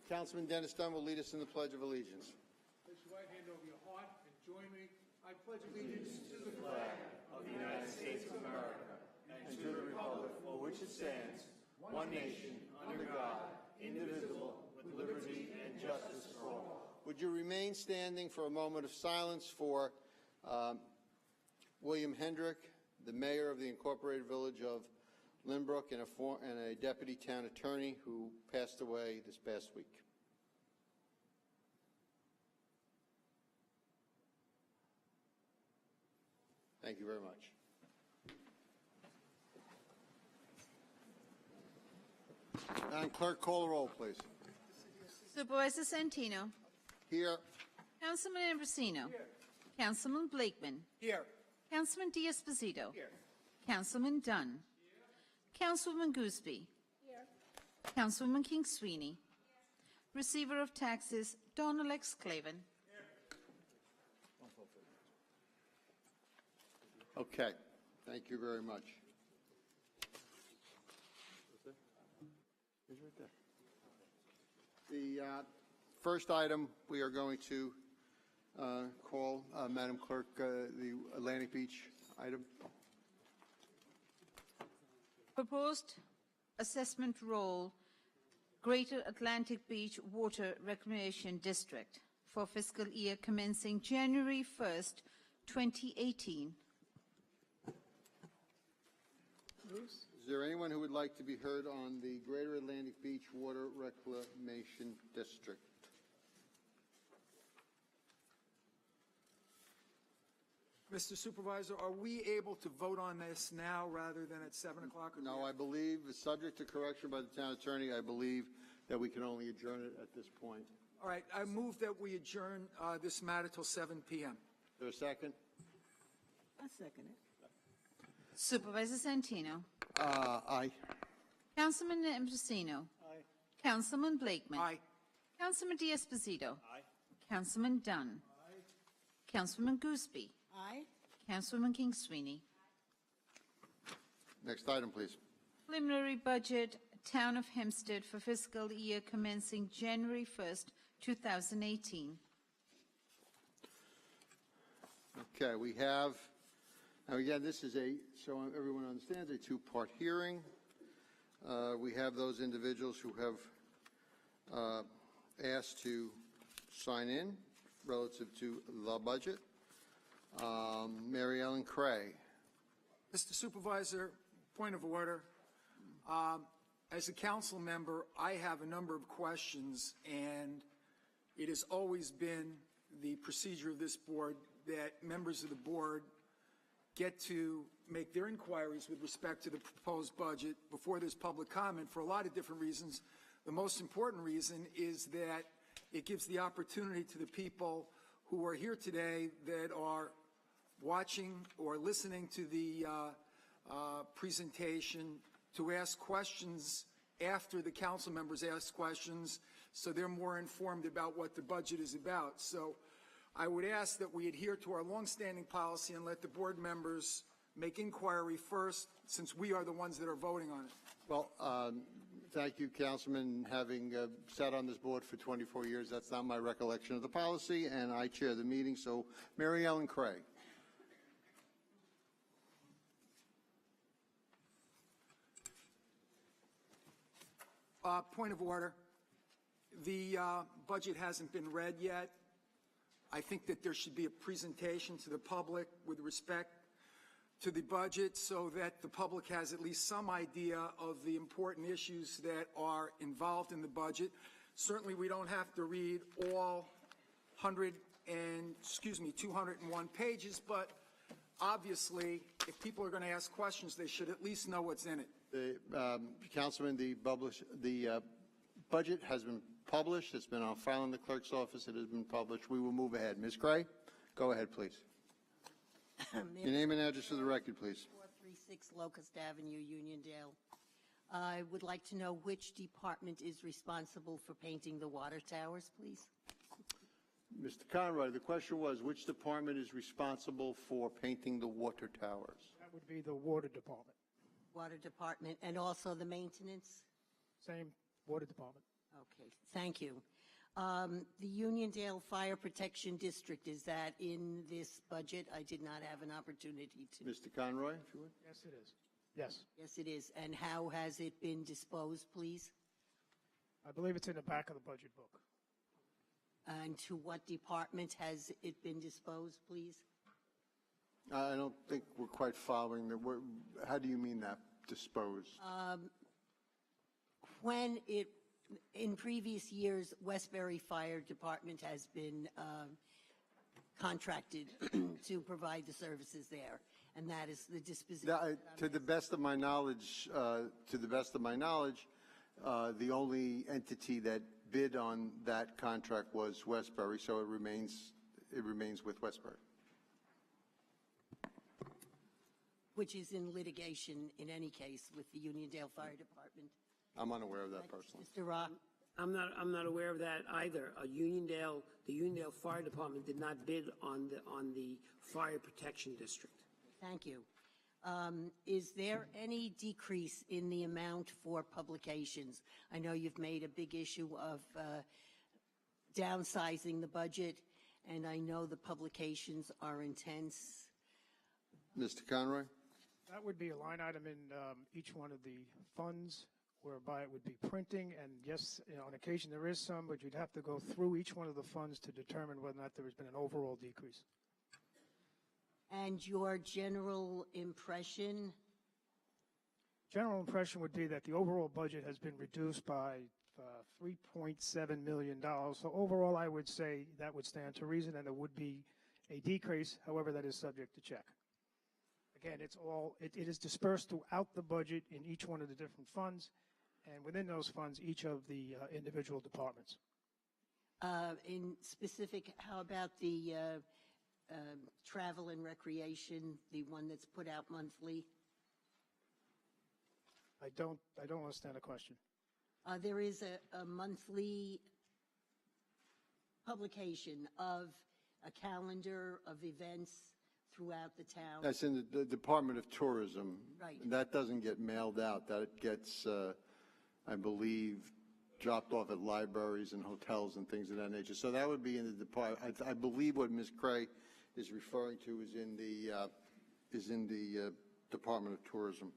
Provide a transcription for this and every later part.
Councilman Dennis Dunn will lead us in the Pledge of Allegiance. Place your right hand over your heart and join me. I pledge allegiance to the flag of the United States of America and to the republic for which it stands, one nation, under God, indivisible, with liberty and justice for all. Would you remain standing for a moment of silence for William Hendrick, the mayor of the Incorporated Village of Lynbrook and a deputy town attorney who passed away this past week. Thank you very much. Madam Clerk, call the roll, please. Supervisor Santino. Here. Councilman Ambrosino. Here. Councilman Blakeman. Here. Councilman D'Esposito. Here. Councilman Dunn. Here. Councilwoman Gooseby. Here. Councilwoman King Sweeney. Here. Receiver of Taxes, Donald X. Clavin. Okay. Thank you very much. He's right there. The first item we are going to call, Madam Clerk, the Atlantic Beach item. Proposed assessment role, Greater Atlantic Beach Water Recreation District for fiscal year commencing January 1st, 2018. Is there anyone who would like to be heard on the Greater Atlantic Beach Water Reclamation District? Mr. Supervisor, are we able to vote on this now rather than at 7 o'clock? No, I believe, subject to correction by the town attorney, I believe that we can only adjourn it at this point. All right, I move that we adjourn this matter till 7 p.m. Is there a second? I'll second it. Supervisor Santino. Aye. Councilman Ambrosino. Aye. Councilman Blakeman. Aye. Councilman D'Esposito. Aye. Councilman Dunn. Aye. Councilwoman Gooseby. Aye. Councilwoman King Sweeney. Next item, please. Preliminary budget, Town of Hempstead for fiscal year commencing January 1st, 2018. Okay, we have, now again, this is so everyone understands, a two-part hearing. We have those individuals who have asked to sign in relative to the budget. Mary Ellen Cray. Mr. Supervisor, point of order. As a council member, I have a number of questions, and it has always been the procedure of this board that members of the board get to make their inquiries with respect to the proposed budget before there's public comment for a lot of different reasons. The most important reason is that it gives the opportunity to the people who are here today that are watching or listening to the presentation to ask questions after the council members ask questions, so they're more informed about what the budget is about. So I would ask that we adhere to our longstanding policy and let the board members make inquiry first, since we are the ones that are voting on it. Well, thank you, Councilman. Having sat on this board for 24 years, that's not my recollection of the policy, and I chair the meeting. So, Mary Ellen Cray. Point of order. The budget hasn't been read yet. I think that there should be a presentation to the public with respect to the budget so that the public has at least some idea of the important issues that are involved in the budget. Certainly we don't have to read all 201 pages, but obviously if people are going to ask questions, they should at least know what's in it. Councilman, the budget has been published. It's been on file in the clerk's office. It has been published. We will move ahead. Ms. Cray, go ahead, please. Your name and address for the record, please. 436 Locust Avenue, Uniondale. I would like to know which department is responsible for painting the water towers, please. Mr. Conroy, the question was, which department is responsible for painting the water towers? That would be the water department. Water department, and also the maintenance? Same water department. Okay, thank you. The Uniondale Fire Protection District, is that in this budget? I did not have an opportunity to. Mr. Conroy, if you would. Yes, it is. Yes. Yes, it is. And how has it been disposed, please? I believe it's in the back of the budget book. And to what department has it been disposed, please? I don't think we're quite following the, how do you mean that, disposed? When it, in previous years, Westbury Fire Department has been contracted to provide the services there, and that is the disposition. To the best of my knowledge, the only entity that bid on that contract was Westbury, so it remains with Westbury. Which is in litigation in any case with the Uniondale Fire Department. I'm unaware of that personally. Mr. Rock? I'm not aware of that either. The Uniondale Fire Department did not bid on the fire protection district. Thank you. Is there any decrease in the amount for publications? I know you've made a big issue of downsizing the budget, and I know the publications are intense. Mr. Conroy? That would be a line item in each one of the funds, whereby it would be printing. And yes, on occasion there is some, but you'd have to go through each one of the funds to determine whether or not there has been an overall decrease. And your general impression? General impression would be that the overall budget has been reduced by $3.7 million. So overall, I would say that would stand to reason, and there would be a decrease. However, that is subject to check. Again, it is dispersed throughout the budget in each one of the different funds, and within those funds, each of the individual departments. In specific, how about the travel and recreation, the one that's put out monthly? I don't understand the question. There is a monthly publication of a calendar of events throughout the town. That's in the Department of Tourism. Right. That doesn't get mailed out. That gets, I believe, dropped off at libraries and hotels and things of that nature. So that would be in the department. I believe what Ms. Cray is referring to is in the Department of Tourism.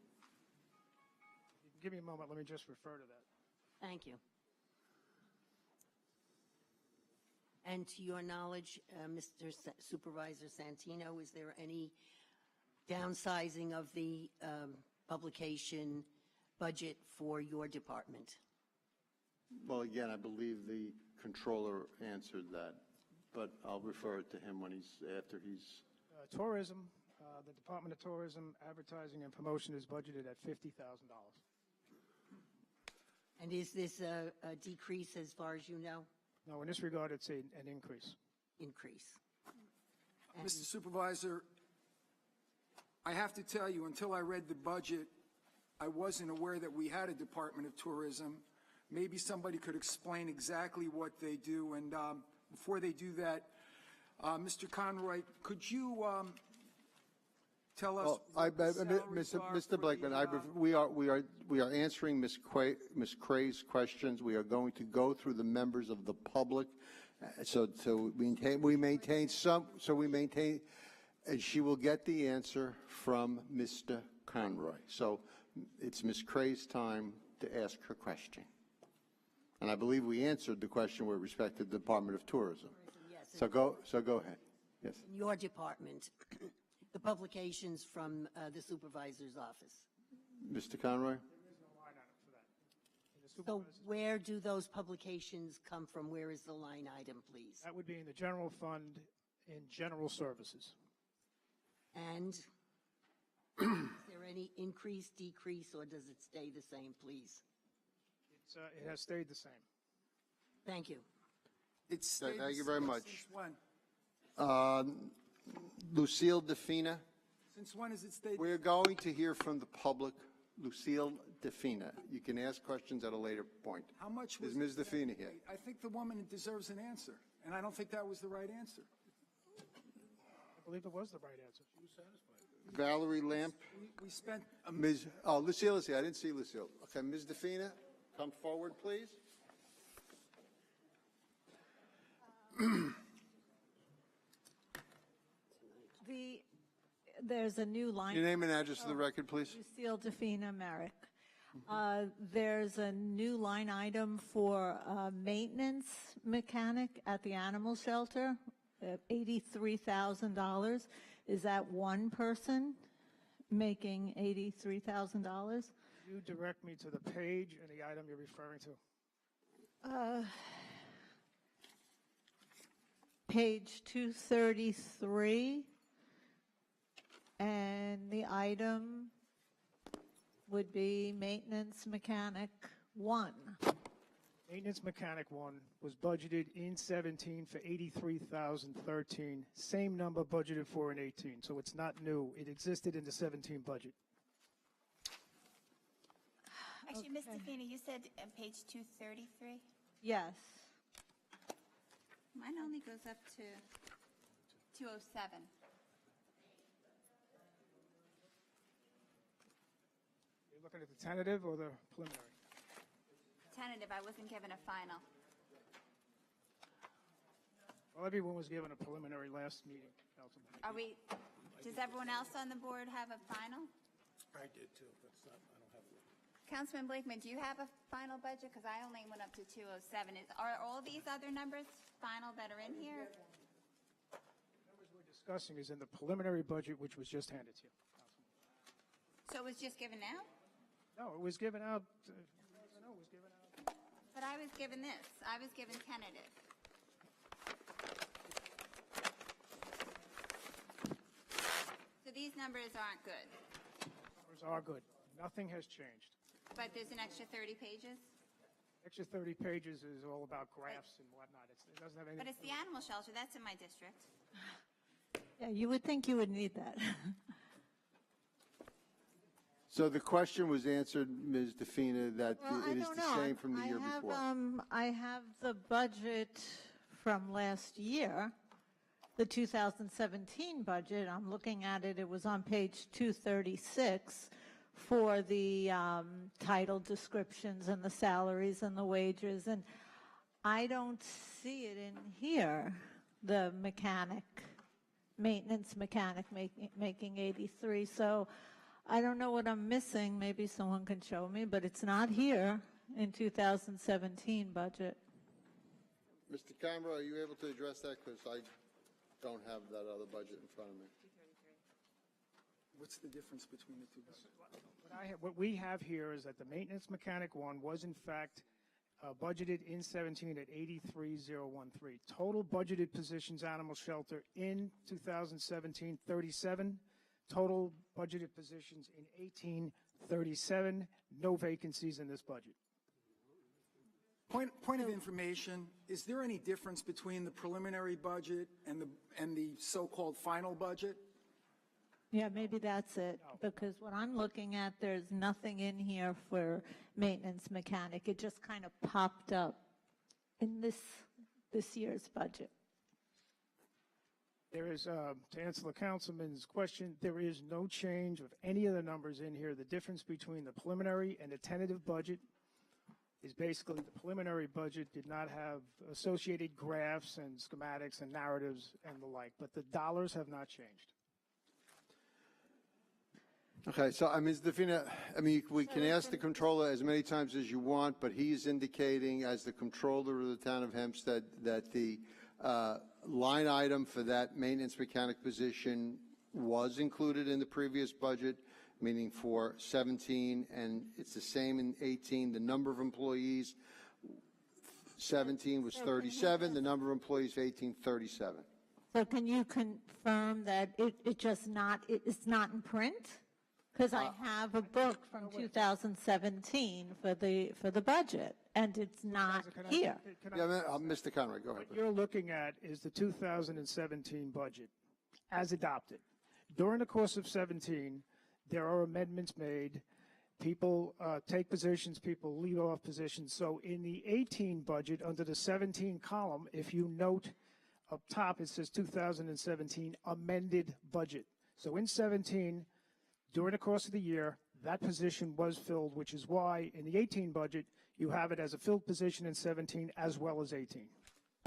Give me a moment. Let me just refer to that. Thank you. And to your knowledge, Mr. Supervisor Santino, is there any downsizing of the publication budget for your department? Well, again, I believe the controller answered that, but I'll refer it to him after he's. Tourism, the Department of Tourism, advertising and promotion is budgeted at $50,000. And is this a decrease as far as you know? No, in this regard, it's an increase. Increase. And Mr. Supervisor, I have to tell you, until I read the budget, I wasn't aware that we had a Department of Tourism. Maybe somebody could explain exactly what they do. And before they do that, Mr. Conroy, could you tell us what the salaries are Mr. for Blakeman, the, we are answering Ms. Cray's questions. We are going to go through the members of the public. So we maintain, and she will get the answer from Mr. Conroy. So it's Ms. Cray's time to ask her question. And I believe we answered the question with respect to the Department of Tourism. yes, So go ahead. Yes. in your department, the publications from the supervisor's office. Mr. Conroy? There is no line item for that. In the So supervisor's- where do those publications come from? Where is the line item, please? That would be in the general fund in general services. And is there any increase, decrease, or does it stay the same, please? It has stayed the same. Thank you. it's Thank stayed you the very same much. Since when? Lucille Defina? Since when has it stayed? We're going to hear from the public. Lucille Defina. You can ask questions at a later point. How much Is was Ms. Defina here? I think the woman deserves an answer, and I don't think that was the right answer. I believe it was the right answer. She was satisfied. Valerie Lamp? We spent Lucille is here. I didn't see Lucille. Okay, Ms. Defina, come forward, please. There's a new line. Your name and address for the record, please. Lucille Defina Merrick. There's a new line item for maintenance mechanic at the animal shelter, $83,000. Is that one person making $83,000? You direct me to the page and the item you're referring to. Page 233, and the item would be maintenance mechanic 1. Maintenance mechanic 1 was budgeted in 17 for $83,013. Same number budgeted for in 18, so it's not new. It existed in the 17 budget. Actually, Ms. Defina, you said page 233? Yes. Mine only goes up to 207. You're looking at the tentative or the preliminary? Tentative, I wasn't given a final. Well, everyone was given a preliminary last meeting, Councilman. Does everyone else on the board have a final? I did too, but it's not, I don't have one. Councilman Blakeman, do you have a final budget? Because I only went up to 207. Are all these other numbers final that are in here? The numbers we're discussing is in the preliminary budget, which was just handed to you, Councilman. So it was just given out? No, it was given out, no, it was given out. But I was given this. I was given tentative. So these numbers aren't good. Numbers are good. Nothing has changed. But there's an extra 30 pages? Extra 30 pages is all about graphs and whatnot. It doesn't have anything. But it's the animal shelter. That's in my district. Yeah, you would think you would need that. So the question was answered, Ms. Defina, that Well, it is I don't the know. same from the year before. I have the budget from last year, the 2017 budget. I'm looking at it. It was on page 236 for the title descriptions and the salaries and the wages. And I don't see it in here, the mechanic, maintenance mechanic making 83. So I don't know what I'm missing. Maybe someone can show me, but it's not here in 2017 budget. Mr. Camera, are you able to address that? Because I don't have that other budget in front of me. What's the difference between the two? What we have here is that the maintenance mechanic 1 was in fact budgeted in 17 at 83,013. Total budgeted positions animal shelter in 2017, 37. Total budgeted positions in 18, 37. No vacancies in this budget. Point of information, is there any difference between the preliminary budget and the so-called final budget? Yeah, maybe that's it, because what I'm looking at, there's nothing in here for maintenance mechanic. It just kind of popped up in this year's budget. There is, to answer the councilman's question, there is no change of any of the numbers in here. The difference between the preliminary and the tentative budget is basically the preliminary budget did not have associated graphs and schematics and narratives and the like, but the dollars have not changed. Okay, so Ms. Defina, we can ask the controller as many times as you want, but he's indicating as the controller of the town of Hempstead that the line item for that maintenance mechanic position was included in the previous budget, meaning for 17, and it's the same in 18. The number of employees, 17 was 37. The number of employees, 18, 37. So can you confirm that it's not in print? Because I have a book from 2017 for the budget, and it's not here. Yeah, Mr. Conroy, go ahead. What you're looking at is the 2017 budget as adopted. During the course of 17, there are amendments made. People take positions, people leave off positions. So in the 18 budget, under the 17 column, if you note up top, it says 2017 amended budget. So in 17, during the course of the year, that position was filled, which is why in the 18 budget, you have it as a filled position in 17 as well as 18.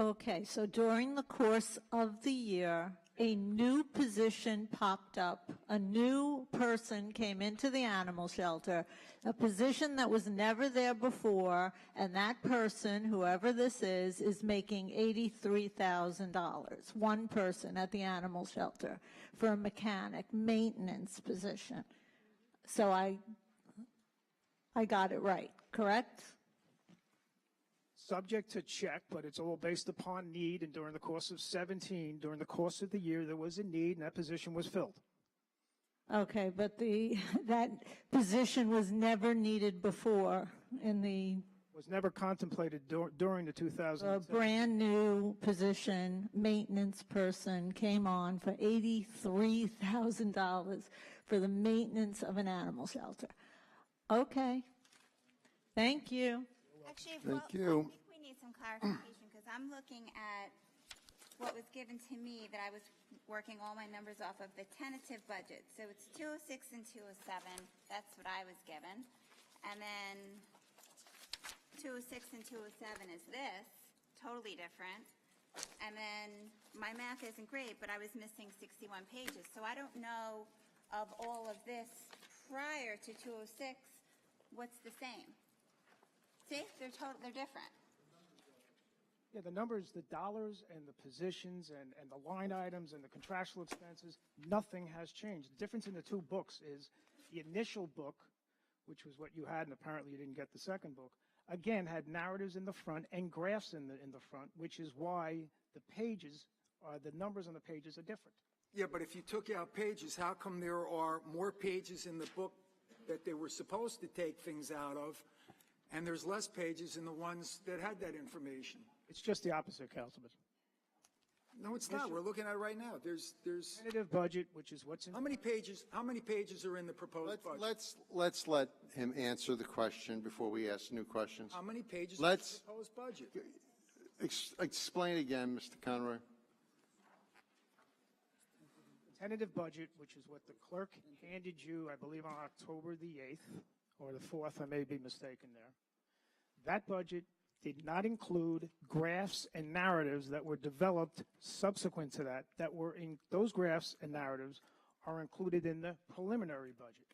Okay, so during the course of the year, a new position popped up. A new person came into the animal shelter, a position that was never there before, and that person, whoever this is making $83,000. One person at the animal shelter for a mechanic maintenance position. So I got it right, correct? Subject to check, but it's all based upon need, and during the course of 17, during the course of the year, there was a need, and that position was filled. Okay, but that position was never needed before in the Was never contemplated during the 2000. a brand new position, maintenance person came on for $83,000 for the maintenance of an animal shelter. Okay, thank you. Actually, Thank I you. think we need some clarification, because I'm looking at what was given to me, that I was working all my numbers off of the tentative budget. So it's 206 and 207, that's what I was given. And then 206 and 207 is this, totally different. And then my math isn't great, but I was missing 61 pages. So I don't know of all of this prior to 206, what's the same? See, they're different. Yeah, the numbers, the dollars and the positions and the line items and the contractual expenses, nothing has changed. The difference in the two books is the initial book, which was what you had, and apparently you didn't get the second book, again, had narratives in the front and graphs in the front, which is why the pages, the numbers on the pages are different. Yeah, but if you took out pages, how come there are more pages in the book that they were supposed to take things out of, and there's less pages in the ones that had that information? It's just the opposite, Councilman. No, it's not. We're looking at it right now. There's Tentative budget, which is what's in. how many pages are in the proposed budget? Let's let him answer the question before we ask new questions. How many pages Let's- is the proposed budget? Explain again, Mr. Conroy. Tentative budget, which is what the clerk handed you, I believe, on October the 8th, or the 4th, I may be mistaken there. That budget did not include graphs and narratives that were developed subsequent to that, those graphs and narratives are included in the preliminary budget.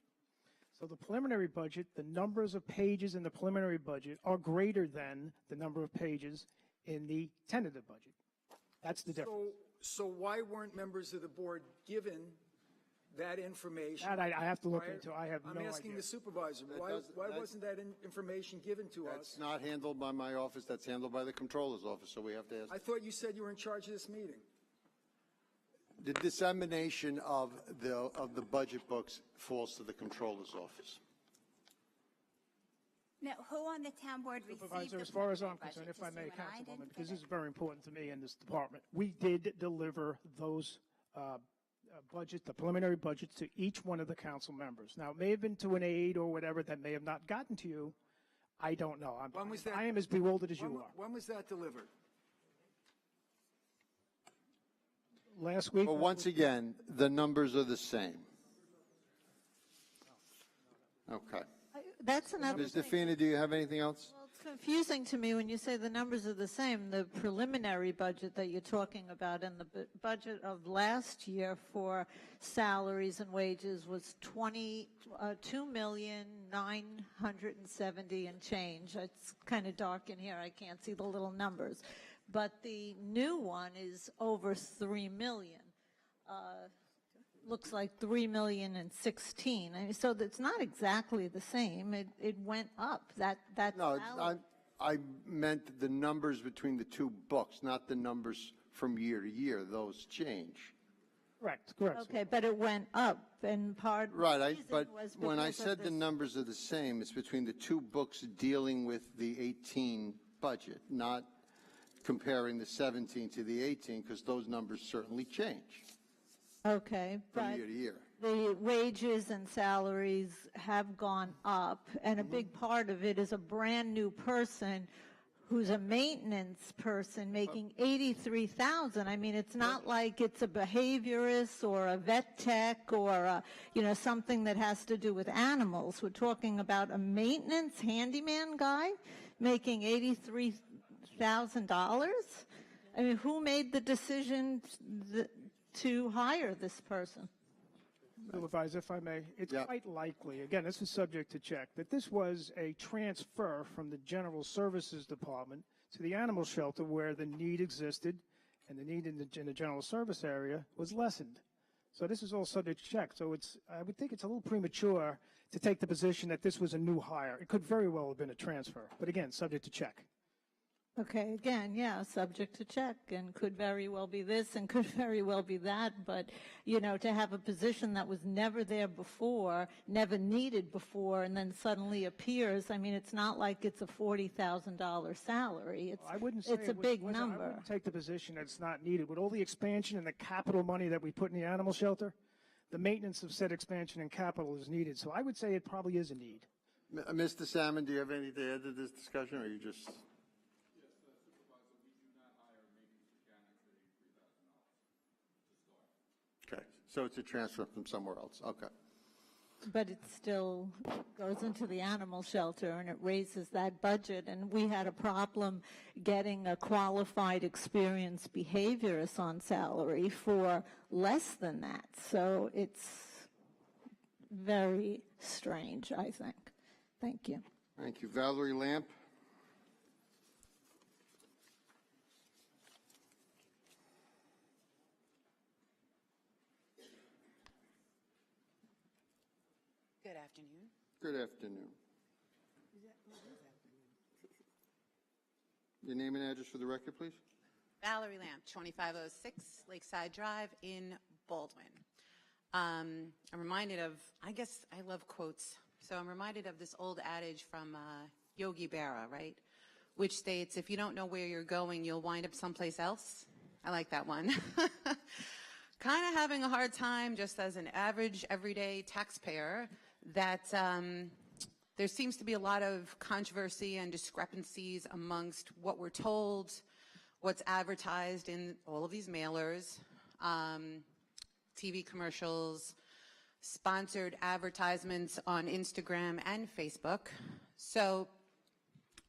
So the preliminary budget, the numbers of pages in the preliminary budget are greater than the number of pages in the tentative budget. That's the difference. So why weren't members of the board given that information? That I have to look prior- into. I have no idea. I'm asking the supervisor, why that- wasn't that information given to us? That's not handled by my office, that's handled by the Comptroller's office, so we have to ask. I thought you said you were in charge of this meeting. The dissemination of the budget books falls to the Comptroller's office. Now, who on the town board received the Supervisor, as far as I'm preliminary concerned, budget? if I Just may, you and I Councilwoman, didn't because get this it? is very important to me in this department. We did deliver those budget, the preliminary budgets to each one of the council members. Now, it may have been to an aide or whatever that may have not gotten to you. I don't know. When was that? I am as bewildered as you are. When was that delivered? Last week. But once again, the numbers are the same. Okay. That's another Ms. thing. DeFina, do you have anything else? Well, it's confusing to me when you say the numbers are the same. The preliminary budget that you're talking about and the budget of last year for salaries and wages was $2,970,000 and change. It's kind of dark in here. I can't see the little numbers. But the new one is over $3 million. Looks like $3,016,000. I mean, so it's not exactly the same. It went up. That's No, valid. I meant the numbers between the two books, not the numbers from year to year. Those change. Correct. Okay, but it went up, and part Right, reason but was when I because of said the this- numbers are the same, it's between the two books dealing with the 18 budget, not comparing the 17 to the 18, because those numbers certainly change Okay, from but year to year. the wages and salaries have gone up, and a big part of it is a brand-new person who's a maintenance person making $83,000. I mean, it's not like it's a behaviorist or a vet tech or something that has to do with animals. We're talking about a maintenance handyman guy making $83,000. I mean, who made the decision to hire this person? Supervisor, if I may, it's Yeah. quite likely, again, this is subject to check, that this was a transfer from the General Services Department to the animal shelter where the need existed and the need in the general service area was lessened. So this is all subject to check. So I would think it's a little premature to take the position that this was a new hire. It could very well have been a transfer, but again, subject to check. Okay, again, yeah, subject to check, and could very well be this and could very well be that, but, you know, to have a position that was never there before, never needed before, and then suddenly appears, I mean, it's not like it's a $40,000 salary. I wouldn't say it's a big number. I wouldn't take the position that it's not needed. With all the expansion and the capital money that we put in the animal shelter, the maintenance of said expansion and capital is needed. So I would say it probably is a need. Mr. Salmon, do you have anything to add to this discussion, or are you just? Okay, so it's a transfer from somewhere else. Okay. But it still goes into the animal shelter, and it raises that budget. And we had a problem getting a qualified, experienced behaviorist on salary for less than that. So it's very strange, I think. Thank you. Thank you. Valerie Lamp. Good afternoon. Good afternoon. Your name and address for the record, please. Valerie Lamp, 2506 Lakeside Drive in Baldwin. I'm reminded of, I guess I love quotes, so I'm reminded of this old adage from Yogi Berra, right? Which states, if you don't know where you're going, you'll wind up someplace else. I like that one. Kind of having a hard time, just as an average, everyday taxpayer, that there seems to be a lot of controversy and discrepancies amongst what we're told, what's advertised in all of these mailers, TV commercials, sponsored advertisements on Instagram and Facebook. So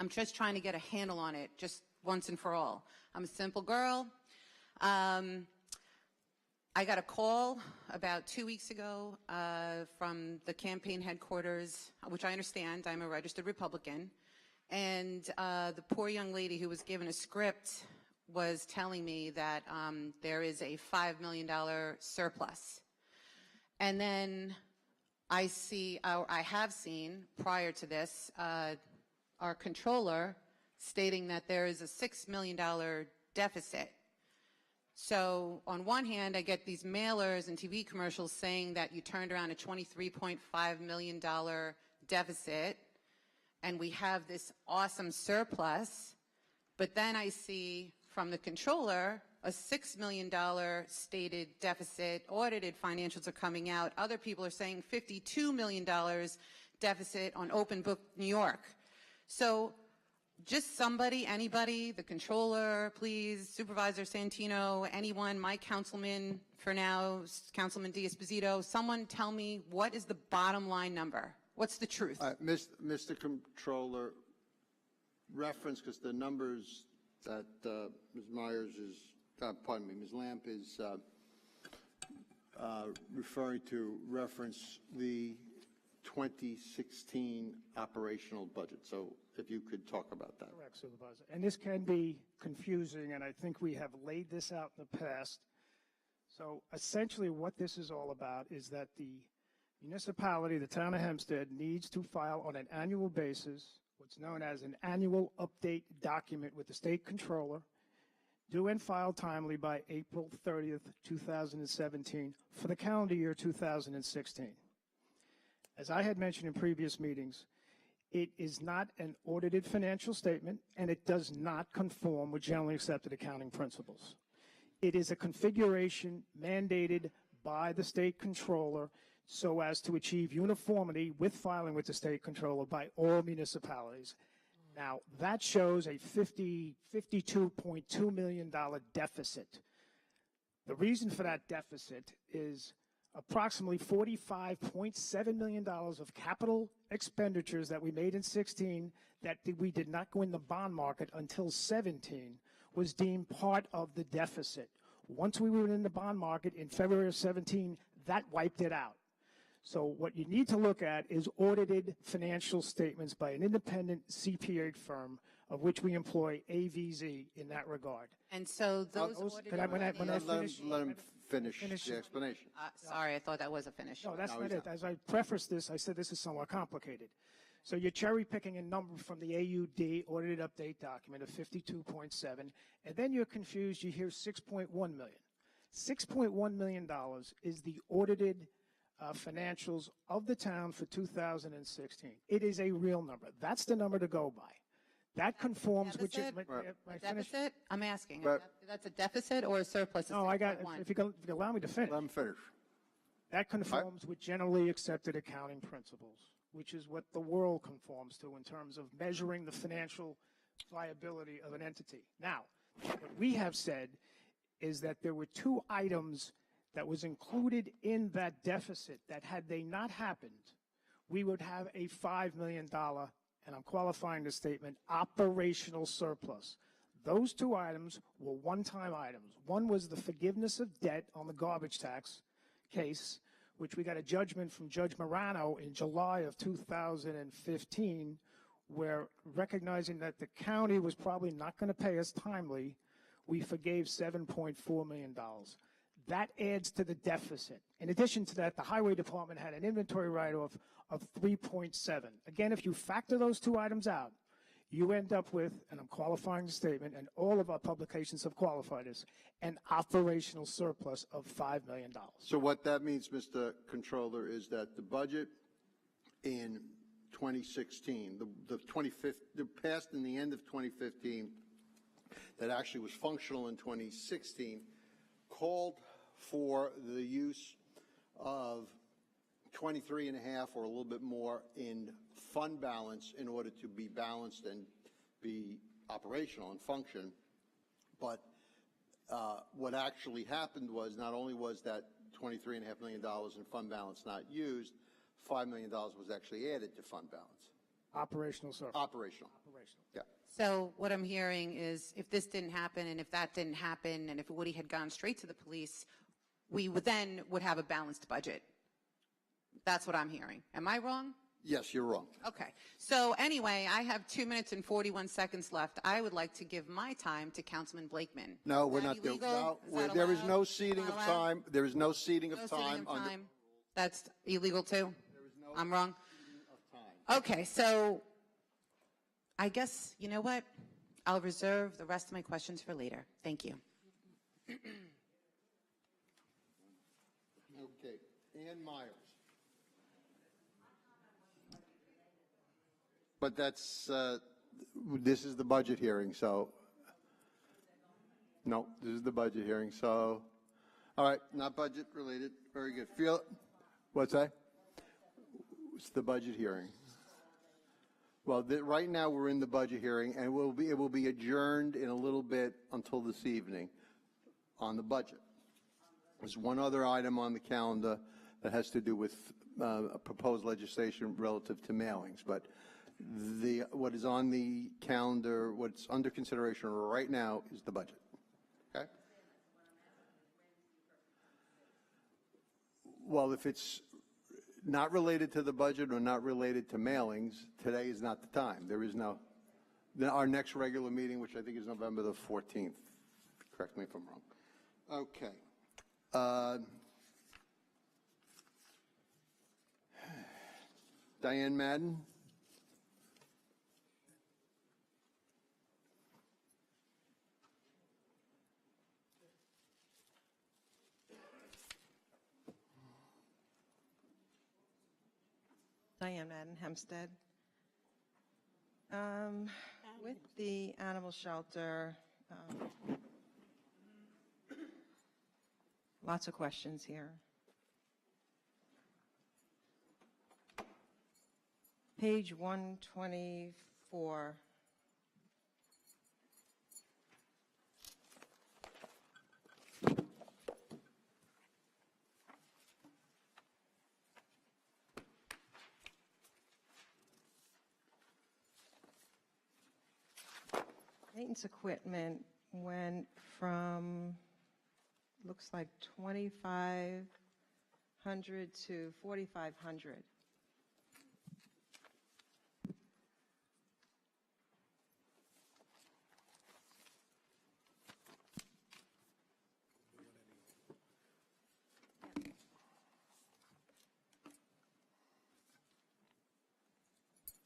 I'm just trying to get a handle on it just once and for all. I'm a simple girl. I got a call about 2 weeks ago from the campaign headquarters, which I understand, I'm a registered Republican, and the poor young lady who was given a script was telling me that there is a $5 million surplus. And then I have seen, prior to this, our controller stating that there is a $6 million deficit. So on one hand, I get these mailers and TV commercials saying that you turned around a $23.5 million deficit and we have this awesome surplus. But then I see from the controller a $6 million stated deficit. Audited financials are coming out. Other people are saying $52 million deficit on Open Book New York. So just somebody, anybody, the controller, please, Supervisor Santino, anyone, my councilman for now, Councilman D'Esposito, someone tell me what is the bottom line number? What's the truth? Mr. Controller, reference, because the numbers that Ms. Myers is, pardon me, Ms. Lamp is referring to, reference the 2016 operational budget. So if you could talk about that. Correct, Supervisor. And this can be confusing, and I think we have laid this out in the past. So essentially what this is all about is that the municipality, the town of Hempstead, needs to file on an annual basis what's known as an annual update document with the state controller, due and filed timely by April 30th, 2017 for the calendar year 2016. As I had mentioned in previous meetings, it is not an audited financial statement, and it does not conform with generally accepted accounting principles. It is a configuration mandated by the state controller so as to achieve uniformity with filing with the state controller by all municipalities. Now, that shows a $52.2 million deficit. The reason for that deficit is approximately $45.7 million of capital expenditures that we made in 16 that we did not go in the bond market until 17, was deemed part of the deficit. Once we were in the bond market in February of 17, that wiped it out. So what you need to look at is audited financial statements by an independent CPA firm, of which we employ AVZ in that regard. And so those Can I- when I finish- Let him finish the explanation. sorry, I thought that was a finish. No, that's No, not he's it. As I prefaced this, I said this is somewhat complicated. So you're cherry picking a number from the AUD audited update document of 52.7, and then you're confused. You hear 6.1 million. $6.1 million is the audited financials of the town for 2016. It is a real number. That's the number to go by. That conforms with your. Deficit? I'm asking. Right. That's a deficit or a surplus? Of No, I got. 6.1? If you can allow me to finish. Let him finish. That conforms with generally accepted accounting principles, which is what the world conforms to in terms of measuring the financial viability of an entity. Now, what we have said is that there were two items that was included in that deficit that had they not happened, we would have a $5 million, and I'm qualifying the statement, operational surplus. Those two items were one-time items. One was the forgiveness of debt on the garbage tax case, which we got a judgment from Judge Morano in July of 2015, where recognizing that the county was probably not going to pay us timely, we forgave $7.4 million. That adds to the deficit. In addition to that, the highway department had an inventory write-off of 3.7. Again, if you factor those two items out, you end up with, and I'm qualifying the statement, and all of our publications have qualified this, an operational surplus of $5 million. So what that means, Mr. Controller, is that the budget in 2016, the passed in the end of 2015, that actually was functional in 2016, called for the use of 23 and a half or a little bit more in fund balance in order to be balanced and be operational and function. But what actually happened was not only was that $23.5 million in fund balance not used, $5 million was actually added to fund balance. Operational surplus. Operational. Yeah. So what I'm hearing is if this didn't happen and if that didn't happen and if Woody had gone straight to the police, we would have a balanced budget. That's what I'm hearing. Am I wrong? Yes, you're wrong. Okay. So anyway, I have 2 minutes and 41 seconds left. I would like to give my time to Councilman Blakeman. No, Is we're that not doing. illegal? No, Is that there is allowed? no ceding Not of allowed? time. There is no ceding of No time. ceding of time. That's illegal too? There is no I'm wrong? ceding of time. Okay, so I guess, you know what? I'll reserve the rest of my questions for later. Thank you. Okay. Ann Myers. But that's, this is the budget hearing, so. No, this is the budget hearing, so. All right, not budget related. Very good. What's that? It's the budget hearing. Well, right now we're in the budget hearing, and it will be adjourned in a little bit until this evening on the budget. There's one other item on the calendar that has to do with proposed legislation relative to mailings, but what is on the calendar, what's under consideration right now is the budget. Okay? Well, if it's not related to the budget or not related to mailings, today is not the time. There is no, our next regular meeting, which I think is November the 14th. Correct me if I'm wrong. Okay. Diane Madden. Diane Madden, Hempstead. With the animal shelter, lots of questions here. Page 124. Maintenance equipment, went from, looks like 2,500 to 4,500.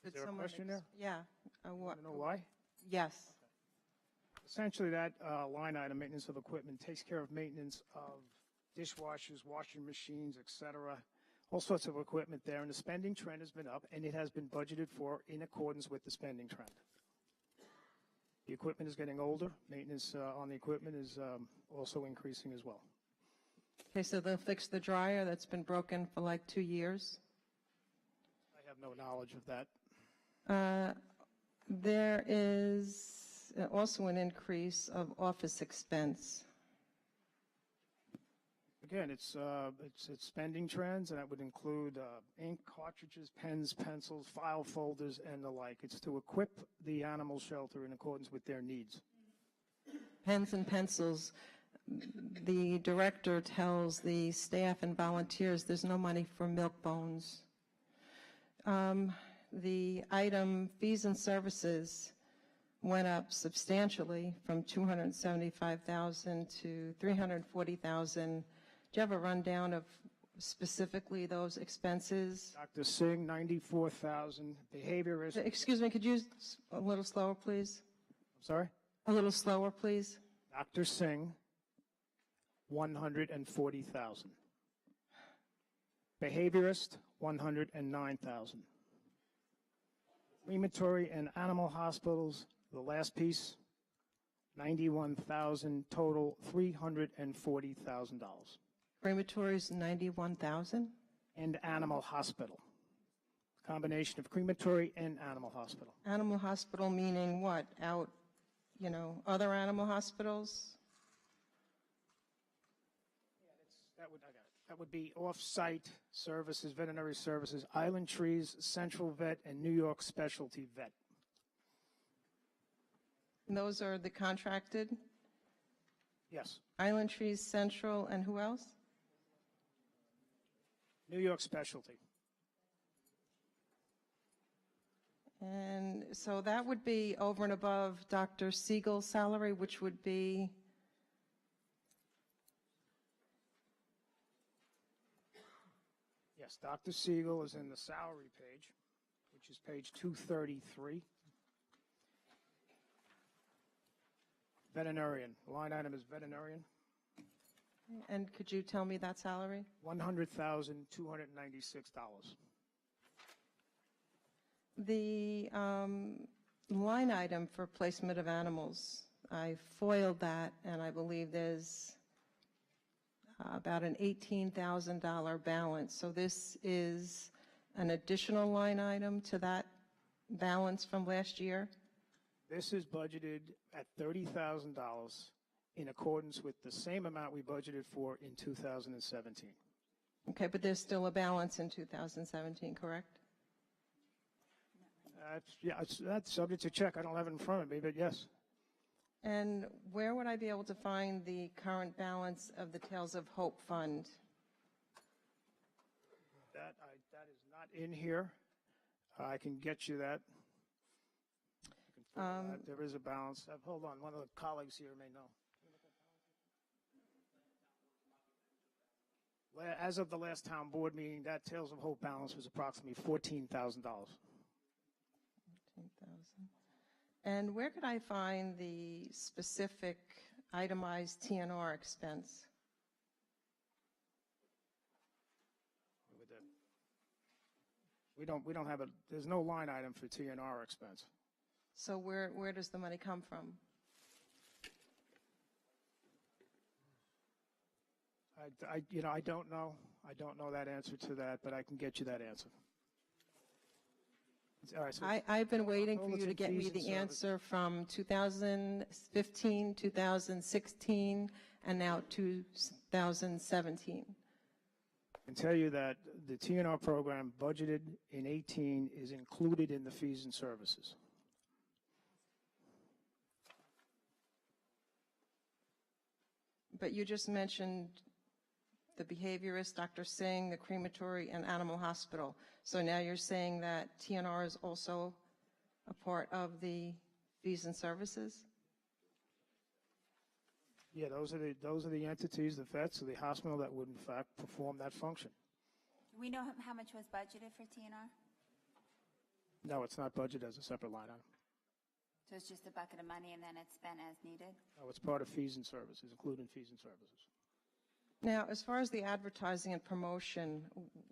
Is there a question there? Yeah. Want to know why? Yes. Essentially, that line item, maintenance of equipment, takes care of maintenance of dishwashers, washing machines, et cetera, all sorts of equipment there. And the spending trend has been up, and it has been budgeted for in accordance with the spending trend. The equipment is getting older. Maintenance on the equipment is also increasing as well. Okay, so they'll fix the dryer that's been broken for like 2 years? I have no knowledge of that. There is also an increase of office expense. Again, it's spending trends, and that would include ink, cartridges, pens, pencils, file folders, and the like. It's to equip the animal shelter in accordance with their needs. Pens and pencils. The director tells the staff and volunteers there's no money for milk bones. The item fees and services went up substantially from $275,000 to $340,000. Do you have a rundown of specifically those expenses? Dr. Singh, $94,000. Behaviorist. Excuse me, could you a little slower, please? I'm sorry? A little slower, please. Dr. Singh, $140,000. Behaviorist, $109,000. Crematory and animal hospitals, the last piece, $91,000, total $340,000. Crematories, $91,000. And animal hospital. Combination of crematory and animal hospital. Animal hospital meaning what? Out, other animal hospitals? That would be off-site services, veterinary services, Island Trees, Central Vet, and New York Specialty Vet. And those are the contracted? Yes. Island Trees, Central, and who else? New York Specialty. And so that would be over and above Dr. Siegel's salary, which would be? Yes, Dr. Siegel is in the salary page, which is page 233. Veterinarian, the line item is veterinarian. And could you tell me that salary? $100,296. The line item for placement of animals, I foiled that, and I believe there's about an $18,000 balance. So this is an additional line item to that balance from last year? This is budgeted at $30,000 in accordance with the same amount we budgeted for in 2017. Okay, but there's still a balance in 2017, correct? That's subject to check. I don't have it in front of me, but yes. And where would I be able to find the current balance of the Tales of Hope Fund? That is not in here. I can get you that. There is a balance. Hold on, one of the colleagues here may know. As of the last town board meeting, that Tales of Hope balance was approximately $14,000. $14,000. And where could I find the specific itemized TNR expense? We don't have there's no line item for TNR expense. So where does the money come from? I don't know. I don't know that answer to that, but I can get you that answer. All right, so I've been waiting for you to get me the answer from 2015, 2016, and now 2017. I can tell you that the TNR program budgeted in 18 is included in the fees and services. But you just mentioned the behaviorist, Dr. Singh, the crematory, and animal hospital. So now you're saying that TNR is also a part of the fees and services? Yeah, those are the entities, the vets, or the hospital that would in fact perform that function. Do we know how much was budgeted for TNR? No, it's not budgeted as a separate line item. So it's just a bucket of money and then it's spent as needed? No, it's part of fees and services, including fees and services. Now, as far as the advertising and promotion,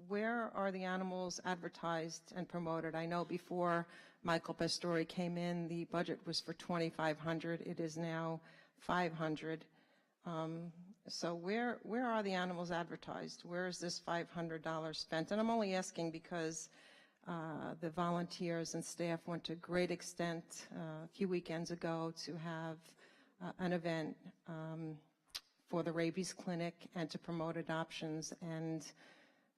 where are the animals advertised and promoted? I know before Michael Pastore came in, the budget was for $2,500. It is now $500. So where are the animals advertised? Where is this $500 spent? And I'm only asking because the volunteers and staff went to great extent a few weekends ago to have an event for the rabies clinic and to promote adoptions. And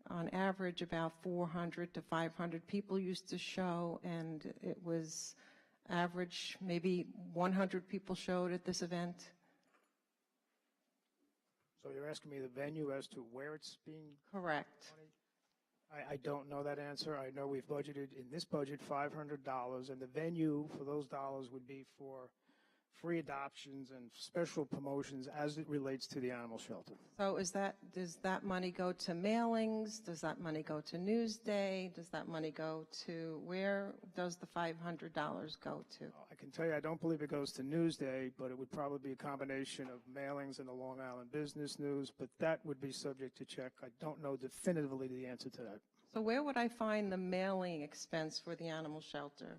on average, about 400 to 500 people used to show, and it was average, maybe 100 people showed at this event. So you're asking me the venue as to where it's being? Correct. I don't know that answer. I know we've budgeted, in this budget, $500, and the venue for those dollars would be for free adoptions and special promotions as it relates to the animal shelter. So does that money go to mailings? Does that money go to Newsday? Does that money go to, where does the $500 go to? I can tell you I don't believe it goes to Newsday, but it would probably be a combination of mailings and the Long Island Business News, but that would be subject to check. I don't know definitively the answer to that. So where would I find the mailing expense for the animal shelter?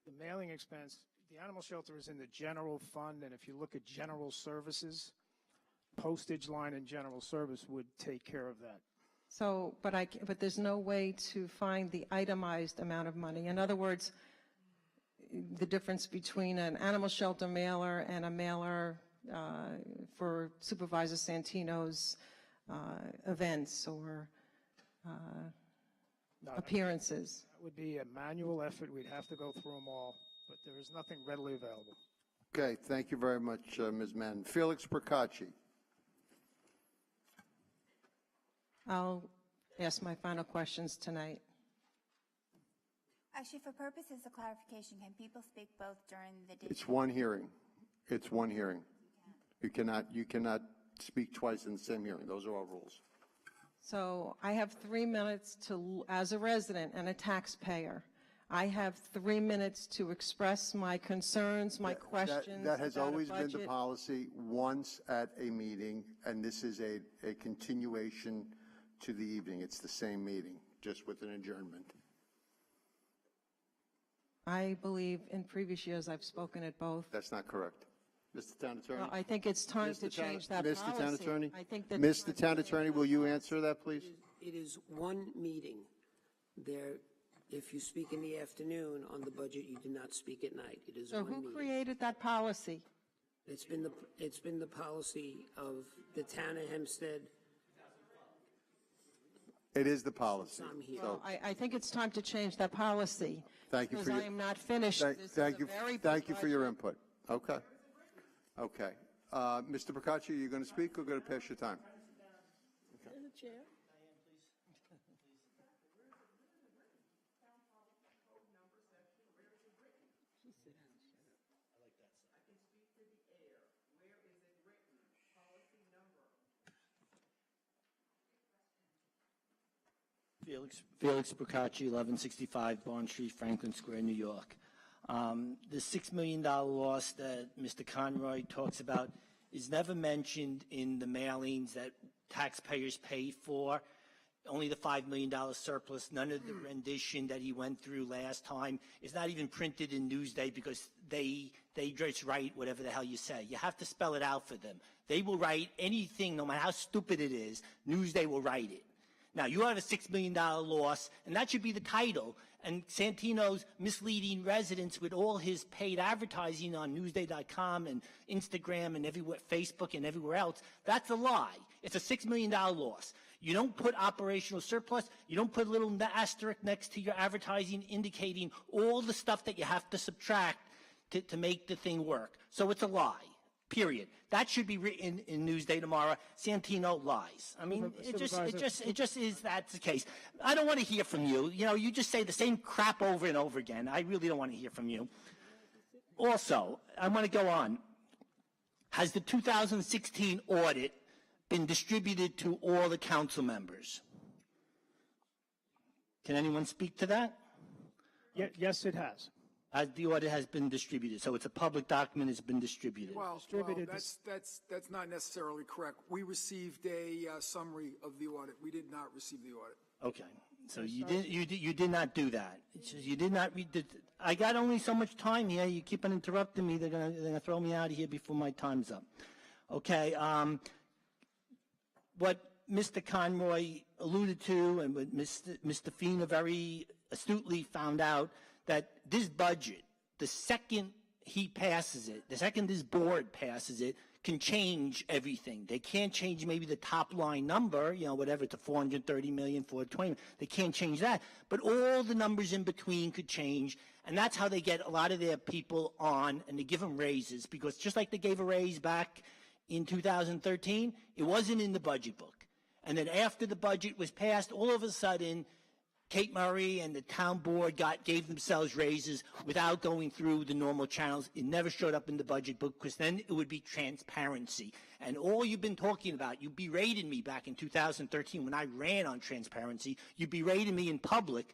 The mailing expense, the animal shelter is in the general fund, and if you look at general services, postage line and general service would take care of that. So, but there's no way to find the itemized amount of money. In other words, the difference between an animal shelter mailer and a mailer for Supervisor Santino's events or appearances. That would be a manual effort. We'd have to go through them all, but there is nothing readily available. Okay, thank you very much, Ms. Mann. Felix Procacci. I'll ask my final questions tonight. Actually, for purposes of clarification, can people speak both during the day? It's one hearing. It's one hearing. You cannot speak twice in the same hearing. Those are our rules. So I have 3 minutes to, as a resident and a taxpayer, I have 3 minutes to express my concerns, my questions. That has about a always been the budget. policy once at a meeting, and this is a continuation to the evening. It's the same meeting, just with an adjournment. I believe in previous years I've spoken at both. That's not correct. Mr. Town Attorney? Well, I think it's time to change that policy. Mr. Town Attorney? I think that Mr. Town Attorney, will you answer that, please? It is one meeting. There, if you speak in the afternoon on the budget, you do not speak at night. It is So one who meeting. created that policy? It's been the policy of the town of Hempstead. It is the policy. I'm here. So, I think it's time to change that policy. thank you for Because your... I am not finished. This is Thank a you, very big thank you for your budget. input. Okay. Okay. Mr. Procacci, are you going to speak or going to pass your time? Felix Procacci, 1165 Bond Street, Franklin Square, New York. The $6 million loss that Mr. Conroy talks about is never mentioned in the mailings that taxpayers pay for. Only the $5 million surplus, none of the rendition that he went through last time. It's not even printed in Newsday because they just write whatever the hell you say. You have to spell it out for them. They will write anything, no matter how stupid it is, Newsday will write it. Now, you have a $6 million loss, and that should be the title. And Santino's misleading residents with all his paid advertising on Newsday.com and Instagram and everywhere, Facebook and everywhere else, that's a lie. It's a $6 million loss. You don't put operational surplus. You don't put a little asterisk next to your advertising indicating all the stuff that you have to subtract to make the thing work. So it's a lie. period. That should be written in Newsday tomorrow. Santino lies. I mean, it just is that's the case. I don't want to hear from you. You know, you just say the same crap over and over again. I really don't want to hear from you. Also, I want to go on. Has the 2016 audit been distributed to all the council members? Can anyone speak to that? Yes, it has. The audit has been distributed, so it's a public document. It's been distributed. Well, that's not necessarily correct. We received a summary of the audit. We did not receive the audit. Okay, so you did not do that. It's just you did not read the. I got only so much time here. You keep on interrupting me. They're gonna throw me out of here before my time's up. Okay. What Mr. Conroy alluded to, and what Mr. Fina very astutely found out, that this budget, the second he passes it, the second this board passes it, can change everything. They can't change maybe the top line number, you know, whatever, to 430 million, 420 million. They can't change that. But all the numbers in between could change, and that's how they get a lot of their people on, and they give them raises, because just like they gave a raise back in 2013, it wasn't in the budget book. And then after the budget was passed, all of a sudden, Kate Murray and the town board gave themselves raises without going through the normal channels. It never showed up in the budget book, because then it would be transparency. And all you've been talking about, you berated me back in 2013 when I ran on transparency. You berated me in public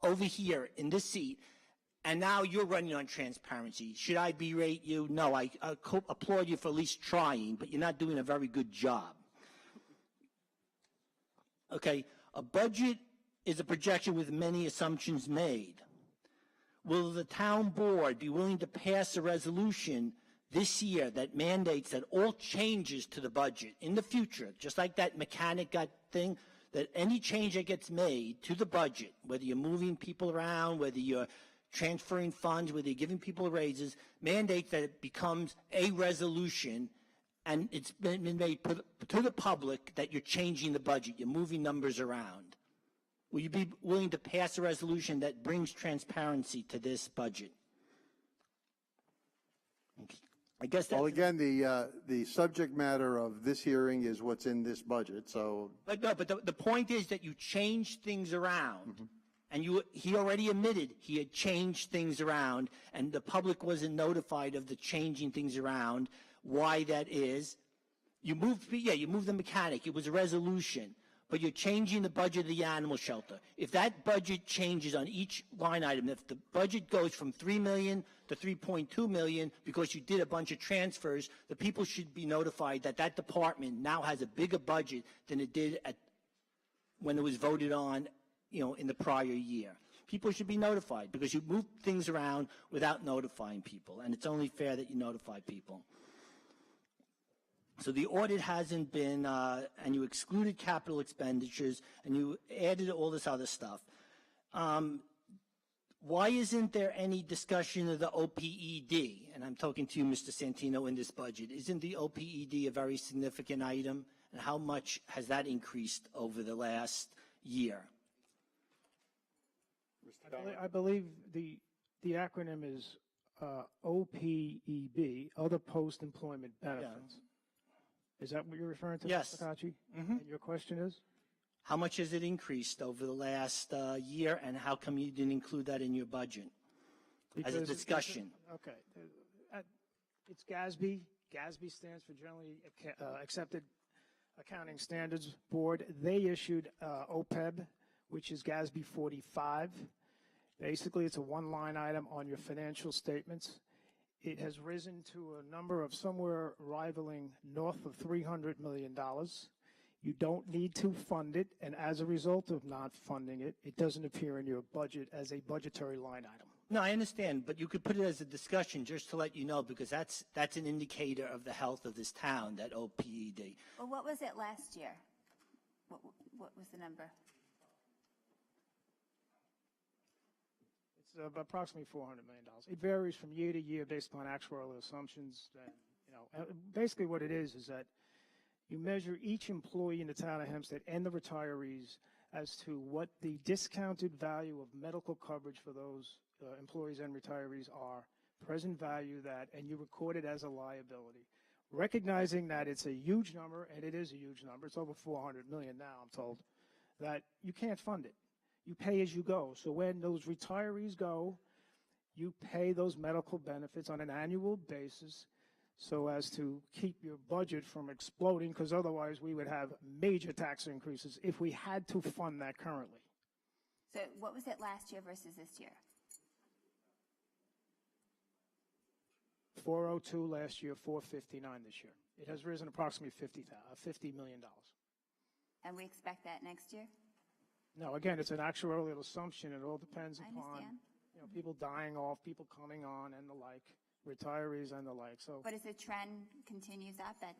over here in this seat, and now you're running on transparency. Should I berate you? No, I applaud you for at least trying, but you're not doing a very good job. Okay, a budget is a projection with many assumptions made. Will the town board be willing to pass a resolution this year that mandates that all changes to the budget in the future, just like that mechanic got thing, that any change that gets made to the budget, whether you're moving people around, whether you're transferring funds, whether you're giving people raises, mandates that it becomes a resolution, and it's been made to the public that you're changing the budget, you're moving numbers around. Will you be willing to pass a resolution that brings transparency to this budget? Okay. I guess that's... Well, again, the subject matter of this hearing is what's in this budget, so... But no, but the point is that you changed things around. Mm-hmm. And he already admitted he had changed things around, and the public wasn't notified of the changing things around, why that is. You moved the mechanic. It was a resolution. But you're changing the budget of the animal shelter. If that budget changes on each line item, if the budget goes from $3 million to $3.2 million because you did a bunch of transfers, the people should be notified that that department now has a bigger budget than it did when it was voted on, you know, in the prior year. People should be notified because you move things around without notifying people, and it's only fair that you notify people. So the audit hasn't been, and you excluded capital expenditures, and you added all this other stuff. Why isn't there any discussion of the OPED? And I'm talking to you, Mr. Santino, in this budget. Isn't the OPED a very significant item? And how much has that increased over the last year? I believe the acronym is OPEB, Other Post-Employment Benefits. Yeah. Is that what you're referring to, yes. Mr. Kachi? Mm-hmm. And your question is? How much has it increased over the last year, and how come you didn't include that in your budget as a discussion? Okay. It's GASB. GASB stands for Generally Accepted Accounting Standards Board. They issued OPEB, which is GASB 45. Basically, it's a one-line item on your financial statements. It has risen to a number of somewhere rivaling north of $300 million. You don't need to fund it, and as a result of not funding it, it doesn't appear in your budget as a budgetary line item. No, I understand, but you could put it as a discussion just to let you know, because that's an indicator of the health of this town, that OPED. Well, what was it last year? What was the number? It's approximately $400 million. It varies from year to year based upon actuarial assumptions. And, basically what it is that you measure each employee in the town of Hempstead and the retirees as to what the discounted value of medical coverage for those employees and retirees are present value that, and you record it as a liability. Recognizing that it's a huge number, and it is a huge number, it's over 400 million now, I'm told, that you can't fund it. You pay as you go. So when those retirees go, you pay those medical benefits on an annual basis so as to keep your budget from exploding, because otherwise we would have major tax increases if we had to fund that currently. So what was it last year versus this year? 402 last year, 459 this year. It has risen approximately $50 million. And we expect that next year? No, again, it's an actuarial assumption. It all depends I upon understand. people dying off, people coming on, and the like, retirees and the like. So, But as the trend continues up, that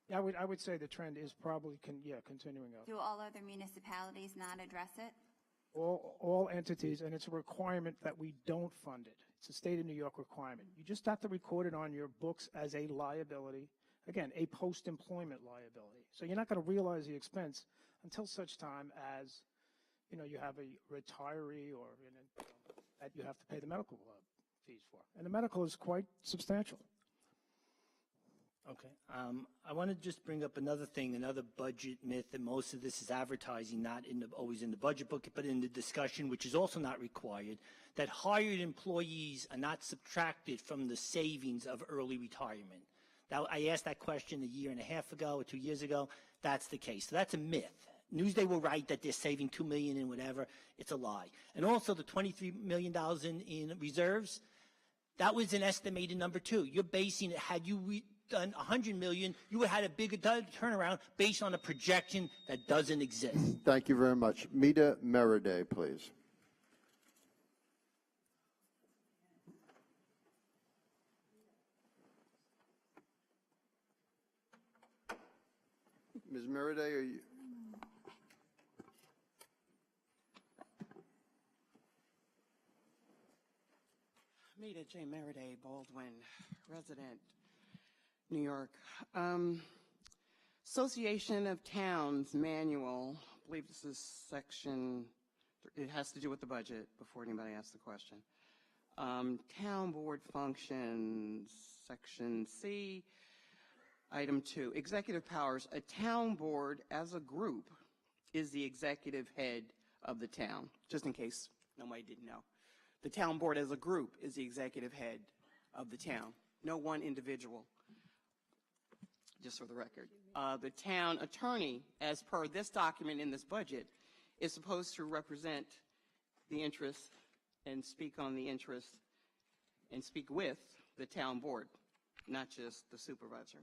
yeah, I would say the trend is probably continuing up. do all other municipalities not address it? All entities, and it's a requirement that we don't fund it. It's a state of New York requirement. You just have to record it on your books as a liability. Again, a post-employment liability. So you're not going to realize the expense until such time as, you have a retiree or that you have to pay the medical fees for. And the medical is quite substantial. Okay. I want to just bring up another thing, another budget myth, and most of this is advertising, not always in the budget book, but in the discussion, which is also not required, that hired employees are not subtracted from the savings of early retirement. Now, I asked that question a year and a half ago or 2 years ago. That's the case. So that's a myth. Newsday will write that they're saving $2 million and whatever. It's a lie. And also the $23 million in reserves, that was an estimated number too. You're basing it, had you done $100 million, you would have had a bigger turnaround based on a projection that doesn't exist. Thank you very much. Mita Meriday, please. Ms. Meriday, are you? Mita J. Meriday, Baldwin, resident, New York. Association of Towns Manual, I believe this is section, it has to do with the budget before anybody asks the question. Town Board Functions, section C, item 2, executive powers. A town board as a group is the executive head of the town, just in case nobody didn't know. The town board as a group is the executive head of the town, no one individual, just for the record. The town attorney, as per this document in this budget, is supposed to represent the interests and speak on the interests and speak with the town board, not just the supervisor.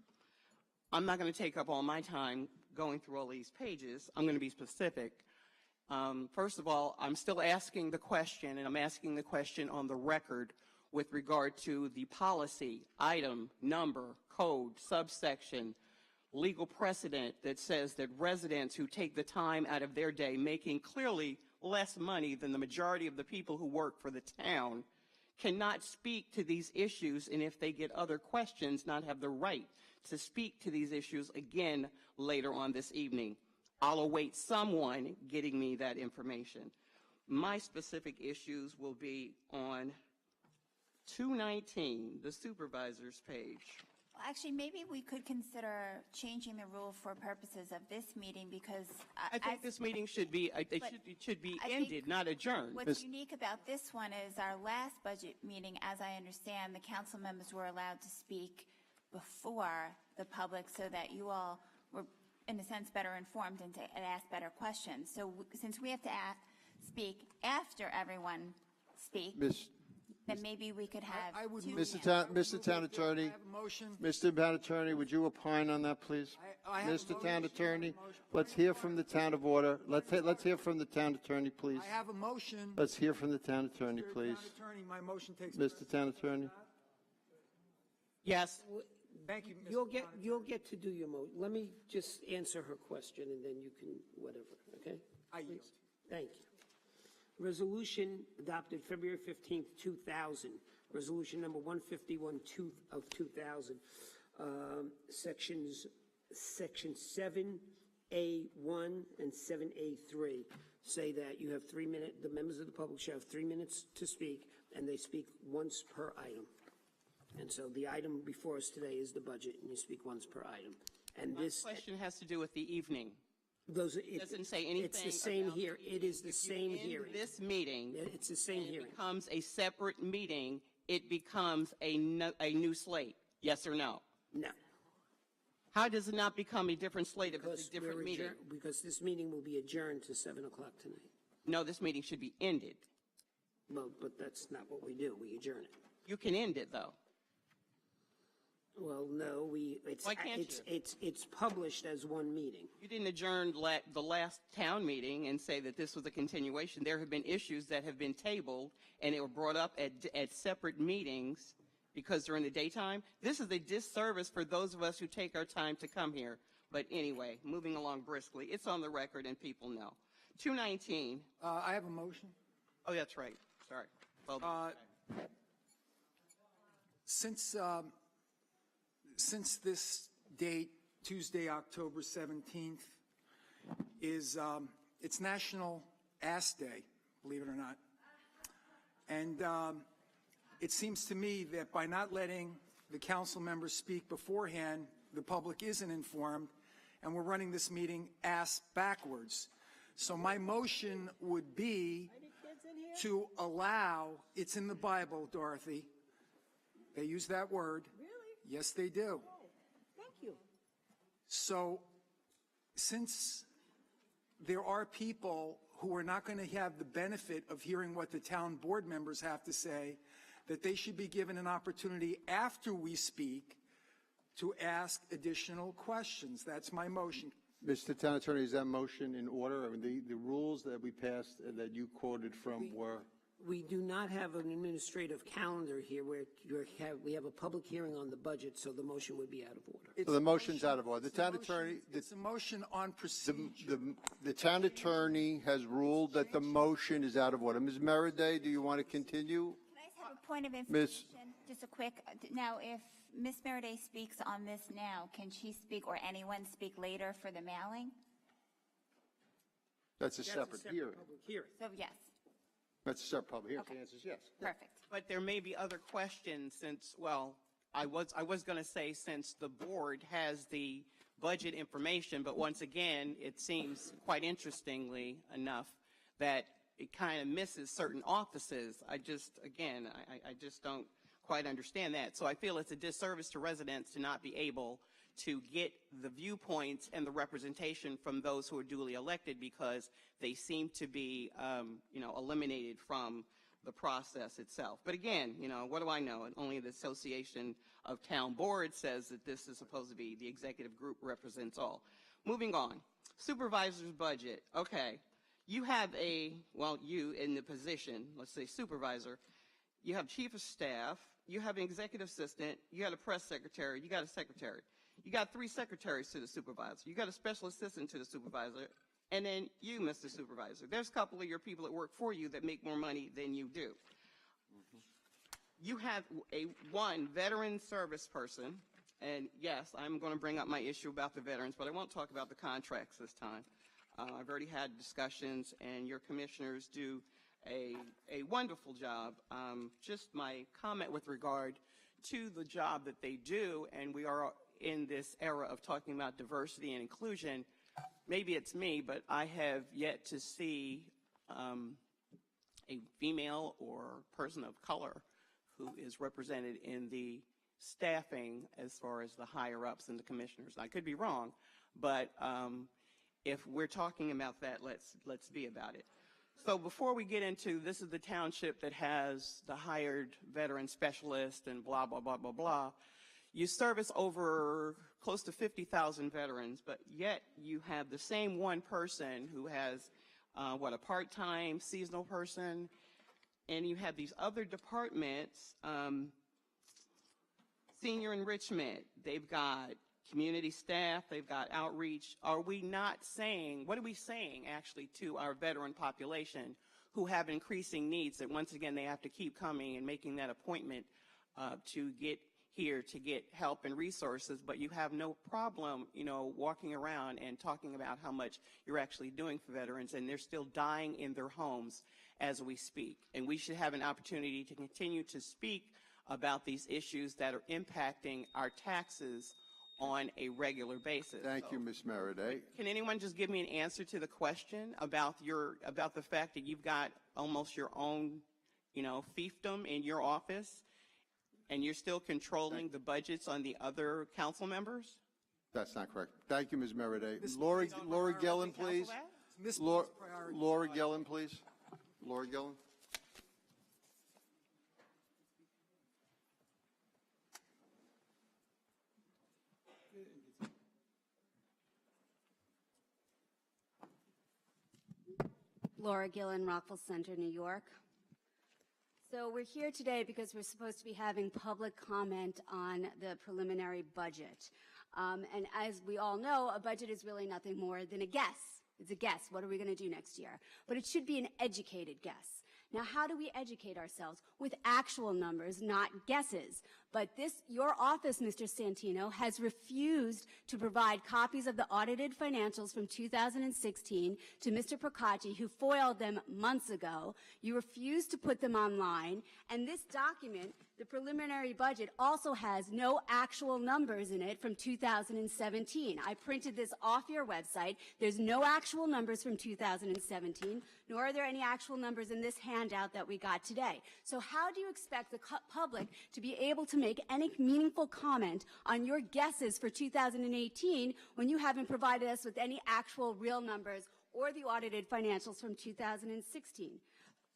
I'm not going to take up all my time going through all these pages. I'm going to be specific. First of all, I'm still asking the question, and I'm asking the question on the record with regard to the policy, item, number, code, subsection, legal precedent that says that residents who take the time out of their day making clearly less money than the majority of the people who work for the town cannot speak to these issues, and if they get other questions, not have the right to speak to these issues again later on this evening. I'll await someone getting me that information. My specific issues will be on 219, the supervisor's page. Well, actually, maybe we could consider changing the rule for purposes of this meeting because I think this meeting should be, it should be ended, not adjourned. What's unique about this one is our last budget meeting, as I understand, the council members were allowed to speak before the public so that you all were, in a sense, better informed and to ask better questions. So since we have to speak after everyone speaks, then maybe we could have Mr. Town Attorney, I have a motion. Mr. Town Attorney, would you opine on that, please? I have a Mr. Town motion. Attorney, let's hear from the town of order. Let's hear from the town attorney, please. I have a motion. Let's hear from the town attorney, Mr. please. Town Attorney, my motion takes Mr. Town Attorney. Yes. Thank you, Mr. You'll get to do your motion. Let me just answer her question, and then you can whatever, okay? I yield. Thank you. Resolution adopted February 15th, 2000. Resolution number 151 of 2000. Section 7A1 and 7A3 say that you have 3 minutes, the members of the public shall have 3 minutes to speak, and they speak once per item. And so the item before us today is the budget, and you speak once per item. And My question has to do with the evening. It doesn't say anything. It's the same about here. It is the same in hearing. This meeting. It's the same and hearing. It becomes a separate meeting. It becomes a new slate. Yes or no? No. How does it not become a different slate if it's a different meeting? Because this meeting will be adjourned to 7 o'clock tonight. No, this meeting should be ended. Well, but that's not what we do. We adjourn it. You can end it though. Well, no, Why can't you? It's published as one meeting. You didn't adjourn the last town meeting and say that this was a continuation. There have been issues that have been tabled and they were brought up at separate meetings because they're in the daytime. This is a disservice for those of us who take our time to come here. But anyway, moving along briskly, it's on the record and people know. 219. I have a motion. Oh, that's right. Sorry. Well, Since this date, Tuesday, October 17th, is it's National Ass Day, believe it or not. And it seems to me that by not letting the council members speak beforehand, the public isn't informed, and we're running this meeting ass backwards. So my motion would be to allow, it's in the Bible, Dorothy. They use that word. Really? Yes, they do. Oh, thank you. So since there are people who are not going to have the benefit of hearing what the town board members have to say, that they should be given an opportunity after we speak to ask additional questions. That's my motion. Mr. Town Attorney, is that motion in order? I mean, the rules that we passed that you quoted from were? We do not have an administrative calendar here where we have a public hearing on the budget, so the motion would be out of order. So the motion's out of order. The town attorney, It's a motion on procedure. the town attorney has ruled that the motion is out of order. Ms. Meriday, do you want to continue? Can I just have a point of information? Just a quick, now if Ms. Meriday speaks on this now, can she speak or anyone speak later for the mailing? That's a separate hearing. Public hearing. So yes, That's a separate public hearing. Okay. The answer is yes. perfect. but there may be other questions since, well, I was going to say since the board has the budget information, but once again, it seems quite interestingly enough that it kind of misses certain offices. I just don't quite understand that. So I feel it's a disservice to residents to not be able to get the viewpoints and the representation from those who are duly elected because they seem to be, eliminated from the process itself. But again, what do I know? Only the Association of Town Boards says that this is supposed to be the executive group represents all. Moving on. Supervisor's budget. Okay. You have you in the position, let's say supervisor, you have chief of staff, you have an executive assistant, you got a press secretary, you got a secretary. You got 3 secretaries to the supervisor. You got a special assistant to the supervisor, and then you, Mr. Supervisor. There's a couple of your people that work for you that make more money than you do. You have one veteran service person, and yes, I'm going to bring up my issue about the veterans, but I won't talk about the contracts this time. I've already had discussions, and your commissioners do a wonderful job. Just my comment with regard to the job that they do, and we are in this era of talking about diversity and inclusion. Maybe it's me, but I have yet to see a female or person of color who is represented in the staffing as far as the higher-ups and the commissioners. I could be wrong, but if we're talking about that, let's be about it. So before we get into this is the township that has the hired veteran specialist and blah, blah, blah, blah, blah, you service over close to 50,000 veterans, but yet you have the same one person who has, a part-time seasonal person, and you have these other departments, senior enrichment, they've got community staff, they've got outreach. Are we not saying, what are we saying actually to our veteran population who have increasing needs that once again they have to keep coming and making that appointment to get here to get help and resources, but you have no problem, walking around and talking about how much you're actually doing for veterans, and they're still dying in their homes as we speak. And we should have an opportunity to continue to speak about these issues that are impacting our taxes on a regular basis. Thank you, Ms. Meriday. Can anyone just give me an answer to the question about the fact that you've got almost your own, fiefdom in your office, and you're still controlling the budgets on the other council members? That's not correct. Thank you, Ms. Meriday. Ms. Laura Gillen, please. Ms. Laura Gillen, please. Laura Gillen. Laura Gillen, Rockville Center, New York. So we're here today because we're supposed to be having public comment on the preliminary budget. And as we all know, a budget is really nothing more than a guess. It's a guess. What are we going to do next year? But it should be an educated guess. Now, how do we educate ourselves? With actual numbers, not guesses. But your office, Mr. Santino, has refused to provide copies of the audited financials from 2016 to Mr. Procacci, who foiled them months ago. You refused to put them online. And this document, the preliminary budget, also has no actual numbers in it from 2017. I printed this off your website. There's no actual numbers from 2017, nor are there any actual numbers in this handout that we got today. So how do you expect the public to be able to make any meaningful comment on your guesses for 2018 when you haven't provided us with any actual real numbers or the audited financials from 2016?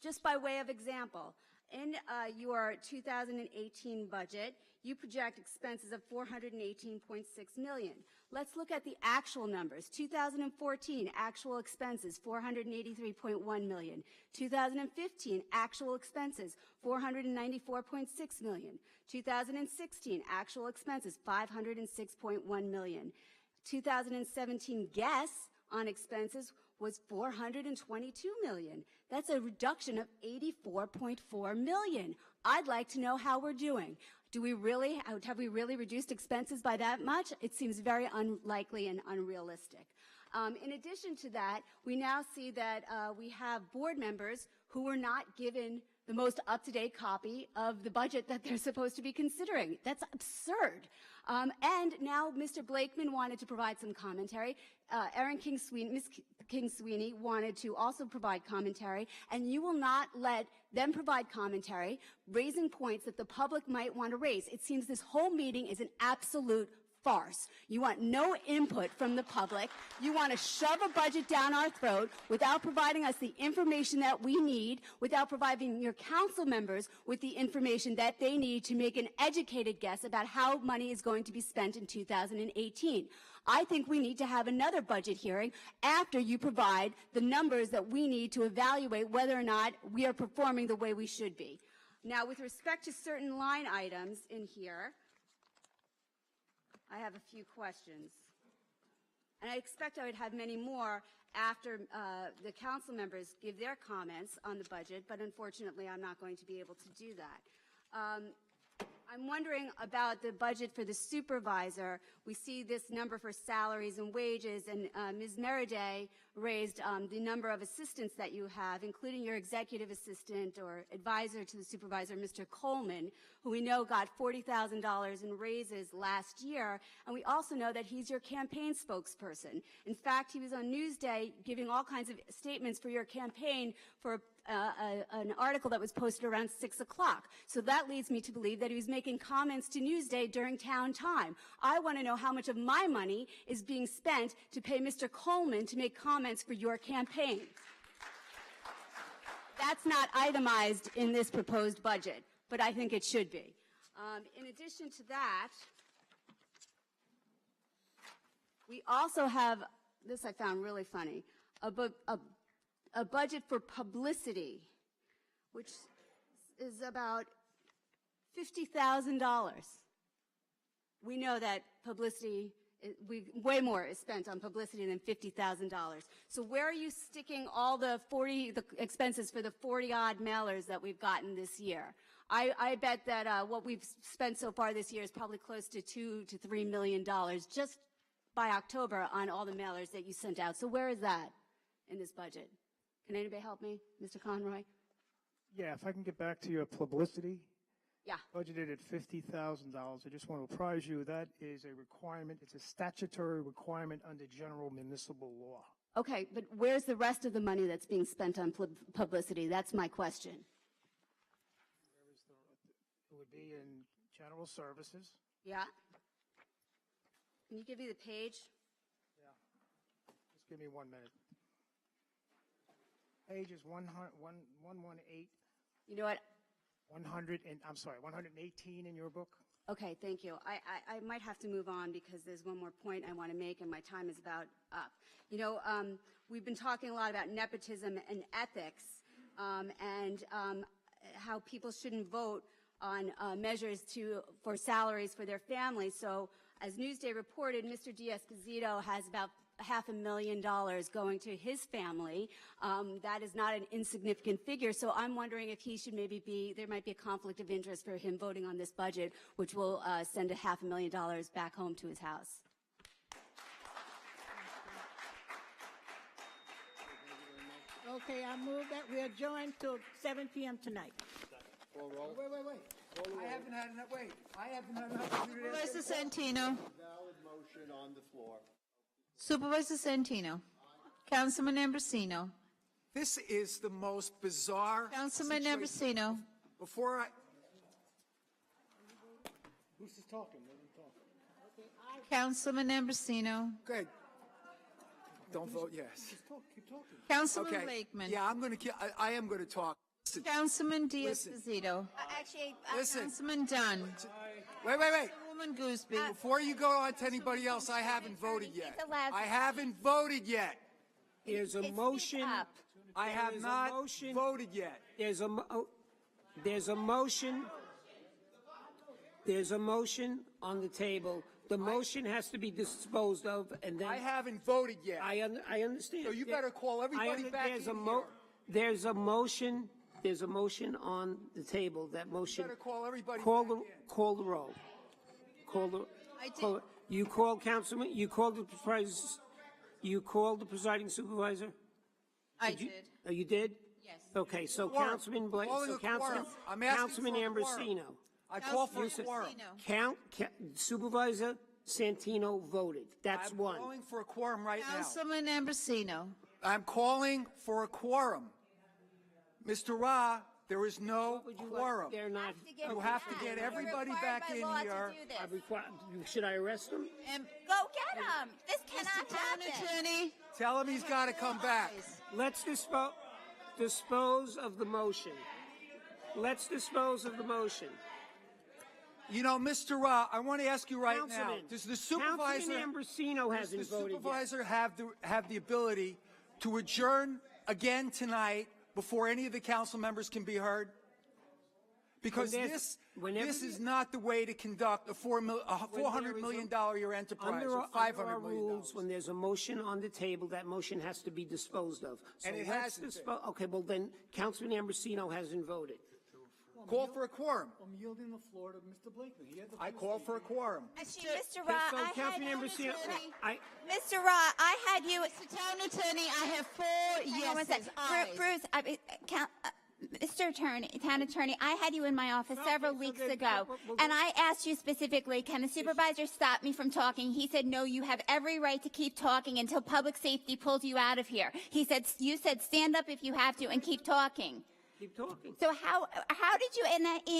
Just by way of example, in your 2018 budget, you project expenses of $418.6 million. Let's look at the actual numbers. 2014, actual expenses, $483.1 million. 2015, actual expenses, $494.6 million. 2016, actual expenses, $506.1 million. 2017 guess on expenses was $422 million. That's a reduction of $84.4 million. I'd like to know how we're doing. Have we really reduced expenses by that much? It seems very unlikely and unrealistic. In addition to that, we now see that we have board members who were not given the most up-to-date copy of the budget that they're supposed to be considering. That's absurd. And now Mr. Blakeman wanted to provide some commentary. Ms. King-Sweeney wanted to also provide commentary, and you will not let them provide commentary, raising points that the public might want to raise. It seems this whole meeting is an absolute farce. You want no input from the public. You want to shove a budget down our throat without providing us the information that we need, without providing your council members with the information that they need to make an educated guess about how money is going to be spent in 2018. I think we need to have another budget hearing after you provide the numbers that we need to evaluate whether or not we are performing the way we should be. Now, with respect to certain line items in here, I have a few questions. And I expect I would have many more after the council members give their comments on the budget, but unfortunately I'm not going to be able to do that. I'm wondering about the budget for the supervisor. We see this number for salaries and wages, and Ms. Meriday raised the number of assistants that you have, including your executive assistant or advisor to the supervisor, Mr. Coleman, who we know got $40,000 in raises last year, and we also know that he's your campaign spokesperson. In fact, he was on Newsday giving all kinds of statements for your campaign for an article that was posted around 6 o'clock. So that leads me to believe that he was making comments to Newsday during town time. I want to know how much of my money is being spent to pay Mr. Coleman to make comments for your campaign. That's not itemized in this proposed budget, but I think it should be. In addition to that, we also have, this I found really funny, a budget for publicity, which is about $50,000. We know that publicity, way more is spent on publicity than $50,000. So where are you sticking all the expenses for the 40-odd mailers that we've gotten this year? I bet that what we've spent so far this year is probably close to $2 to $3 million just by October on all the mailers that you sent out. So where is that in this budget? Can anybody help me? Mr. Conroy? Yeah, if I can get back to your publicity. Yeah. Budgeted at $50,000. I just want to apprise you that is a requirement. It's a statutory requirement under general municipal law. Okay, but where's the rest of the money that's being spent on publicity? That's my question. It would be in general services. Yeah? Can you give me the page? Yeah. Just give me 1 minute. Page is 118. You know what? 118 in your book. Okay, thank you. I might have to move on because there's one more point I want to make, and my time is about up. You know, we've been talking a lot about nepotism and ethics, and how people shouldn't vote on measures for salaries for their families. So, as Newsday reported, Mr. Diaz-Casito has about $500,000 going to his family. That is not an insignificant figure. So I'm wondering if he should there might be a conflict of interest for him voting on this budget, which will send $500,000 back home to his house. Okay, I move that we adjourn till 7 p.m. tonight. Wait. I haven't had enough. Wait, I haven't had enough. Supervisor Santino. Valid motion on the floor. Supervisor Santino. Councilman Ambrosino. This is the most bizarre Councilman situation. Ambrosino. Before I... Who's this talking? Let him talk. Councilman Ambrosino. Good. Don't vote yes. Just talk. Keep talking. Councilman Okay. Blakeman. Yeah, I am going to talk. Listen. Councilman Diaz-Casito. Actually, Listen. Councilman Dunn. Wait. Councilwoman Gooseby. Before you go on to anybody else, I haven't voted yet. He's allowed to- I haven't voted yet. There's a Speak motion. up. I have There's a not motion. voted yet. There's a motion. There's a motion on the table. The motion has to be disposed of, and then I haven't voted yet. I understand. So you better call everybody back in here. There's a motion. There's a motion on the table. That motion. You better call everybody Call back the in. call the roll. Call the. I did. Call, you called Councilman. You called the presiding supervisor. I did. Oh, you did? Yes. Okay, so Quorum. Councilman Blake, Calling so a quorum. Councilman, I'm asking Councilman for a quorum. Ambrosino. I call for a quorum. Supervisor Santino voted. That's I'm one. calling for a quorum right now. Councilman Ambrosino. I'm calling for a quorum. Mr. Ra, there is no quorum. They're not. You have to get everybody back in here. Should I arrest them? Go get him. This cannot Town happen. Attorney. Tell him he's got to come back. Let's dispose of the motion. Let's dispose of the motion. You know, Mr. Ra, I want to ask you right now, Councilman, does the supervisor, Councilman Ambrosino hasn't voted yet. have the ability to adjourn again tonight before any of the council members can be heard? Because this is not the way to conduct a $400 million year enterprise or $500 million. Rules, when there's a motion on the table, that motion has to be disposed of. So And it let's hasn't Okay, well then, Councilman Ambrosino hasn't voted. Call for a quorum. I'm yielding the floor to Mr. Blakeman. He had the I call for a quorum. Actually, Mr. Ra, So Councilman Ambrosino, Mr. Ra, I had you. Mr. Town Attorney, I have 4 Hang on one yeses. sec. Bruce, Mr. Attorney, Town Attorney, I had you in my office several weeks ago, and I asked you specifically, can the supervisor stop me from talking? He said, no, you have every right to keep talking until public safety pulls you out of here. You said, stand up if you have to and keep talking. Keep talking. So how did you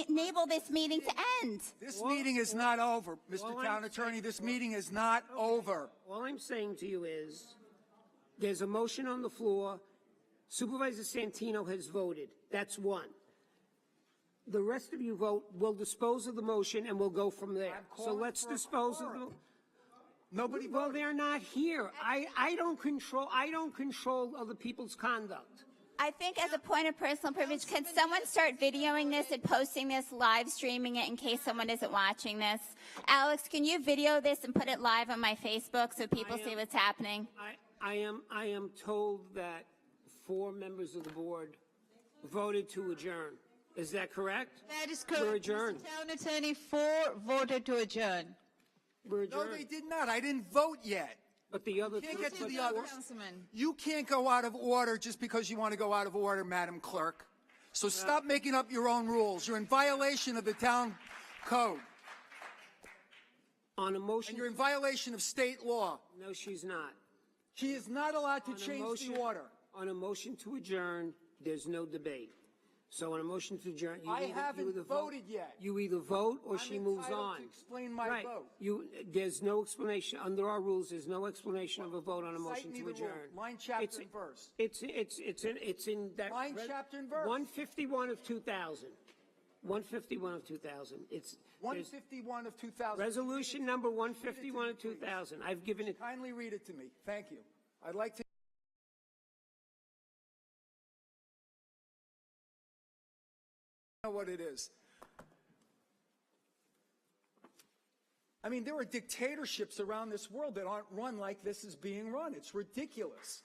enable this meeting to end? This meeting is not over, Mr. Town Attorney. This meeting is not over. All I'm saying to you is, there's a motion on the floor. Supervisor Santino has voted. That's one. The rest of you vote. We'll dispose of the motion and we'll go from there. So let's dispose of the. Nobody voted. Well, they're not here. I don't control other people's conduct. I think as a point of personal privilege, can someone start videoing this and posting this, live streaming it in case someone isn't watching this? Alex, can you video this and put it live on my Facebook so people see what's happening? I am told that 4 members of the board voted to adjourn. Is that correct? That is correct. We're adjourned. Mr. Town Attorney, 4 voted to adjourn. We're adjourned. No, they did not. I didn't vote yet. But the other. You can't get to the No, others. Councilman. You can't go out of order just because you want to go out of order, Madam Clerk. So stop making up your own rules. You're in violation of the town code, On a motion. and you're in violation of state law. No, she's not. She is not allowed to On a change motion- the order. On a motion to adjourn, there's no debate. So on a motion to adjourn, you I either haven't vote- voted yet. You either vote or I'm she moves entitled on. to explain my Right. vote. There's no explanation, under our rules, there's no explanation of a vote on a Cite motion me to the rule. adjourn. Line, chapter, It's- and verse. It's in that. Line, chapter, and verse. 151 of 2000. 151 of 2000. It's. there's 151 of 2000. Resolution number 151 of 2000. I've given it. Kindly read it to me. Thank you. I'd like to know what it is. I mean, there are dictatorships around this world that aren't run like this is being run. It's ridiculous.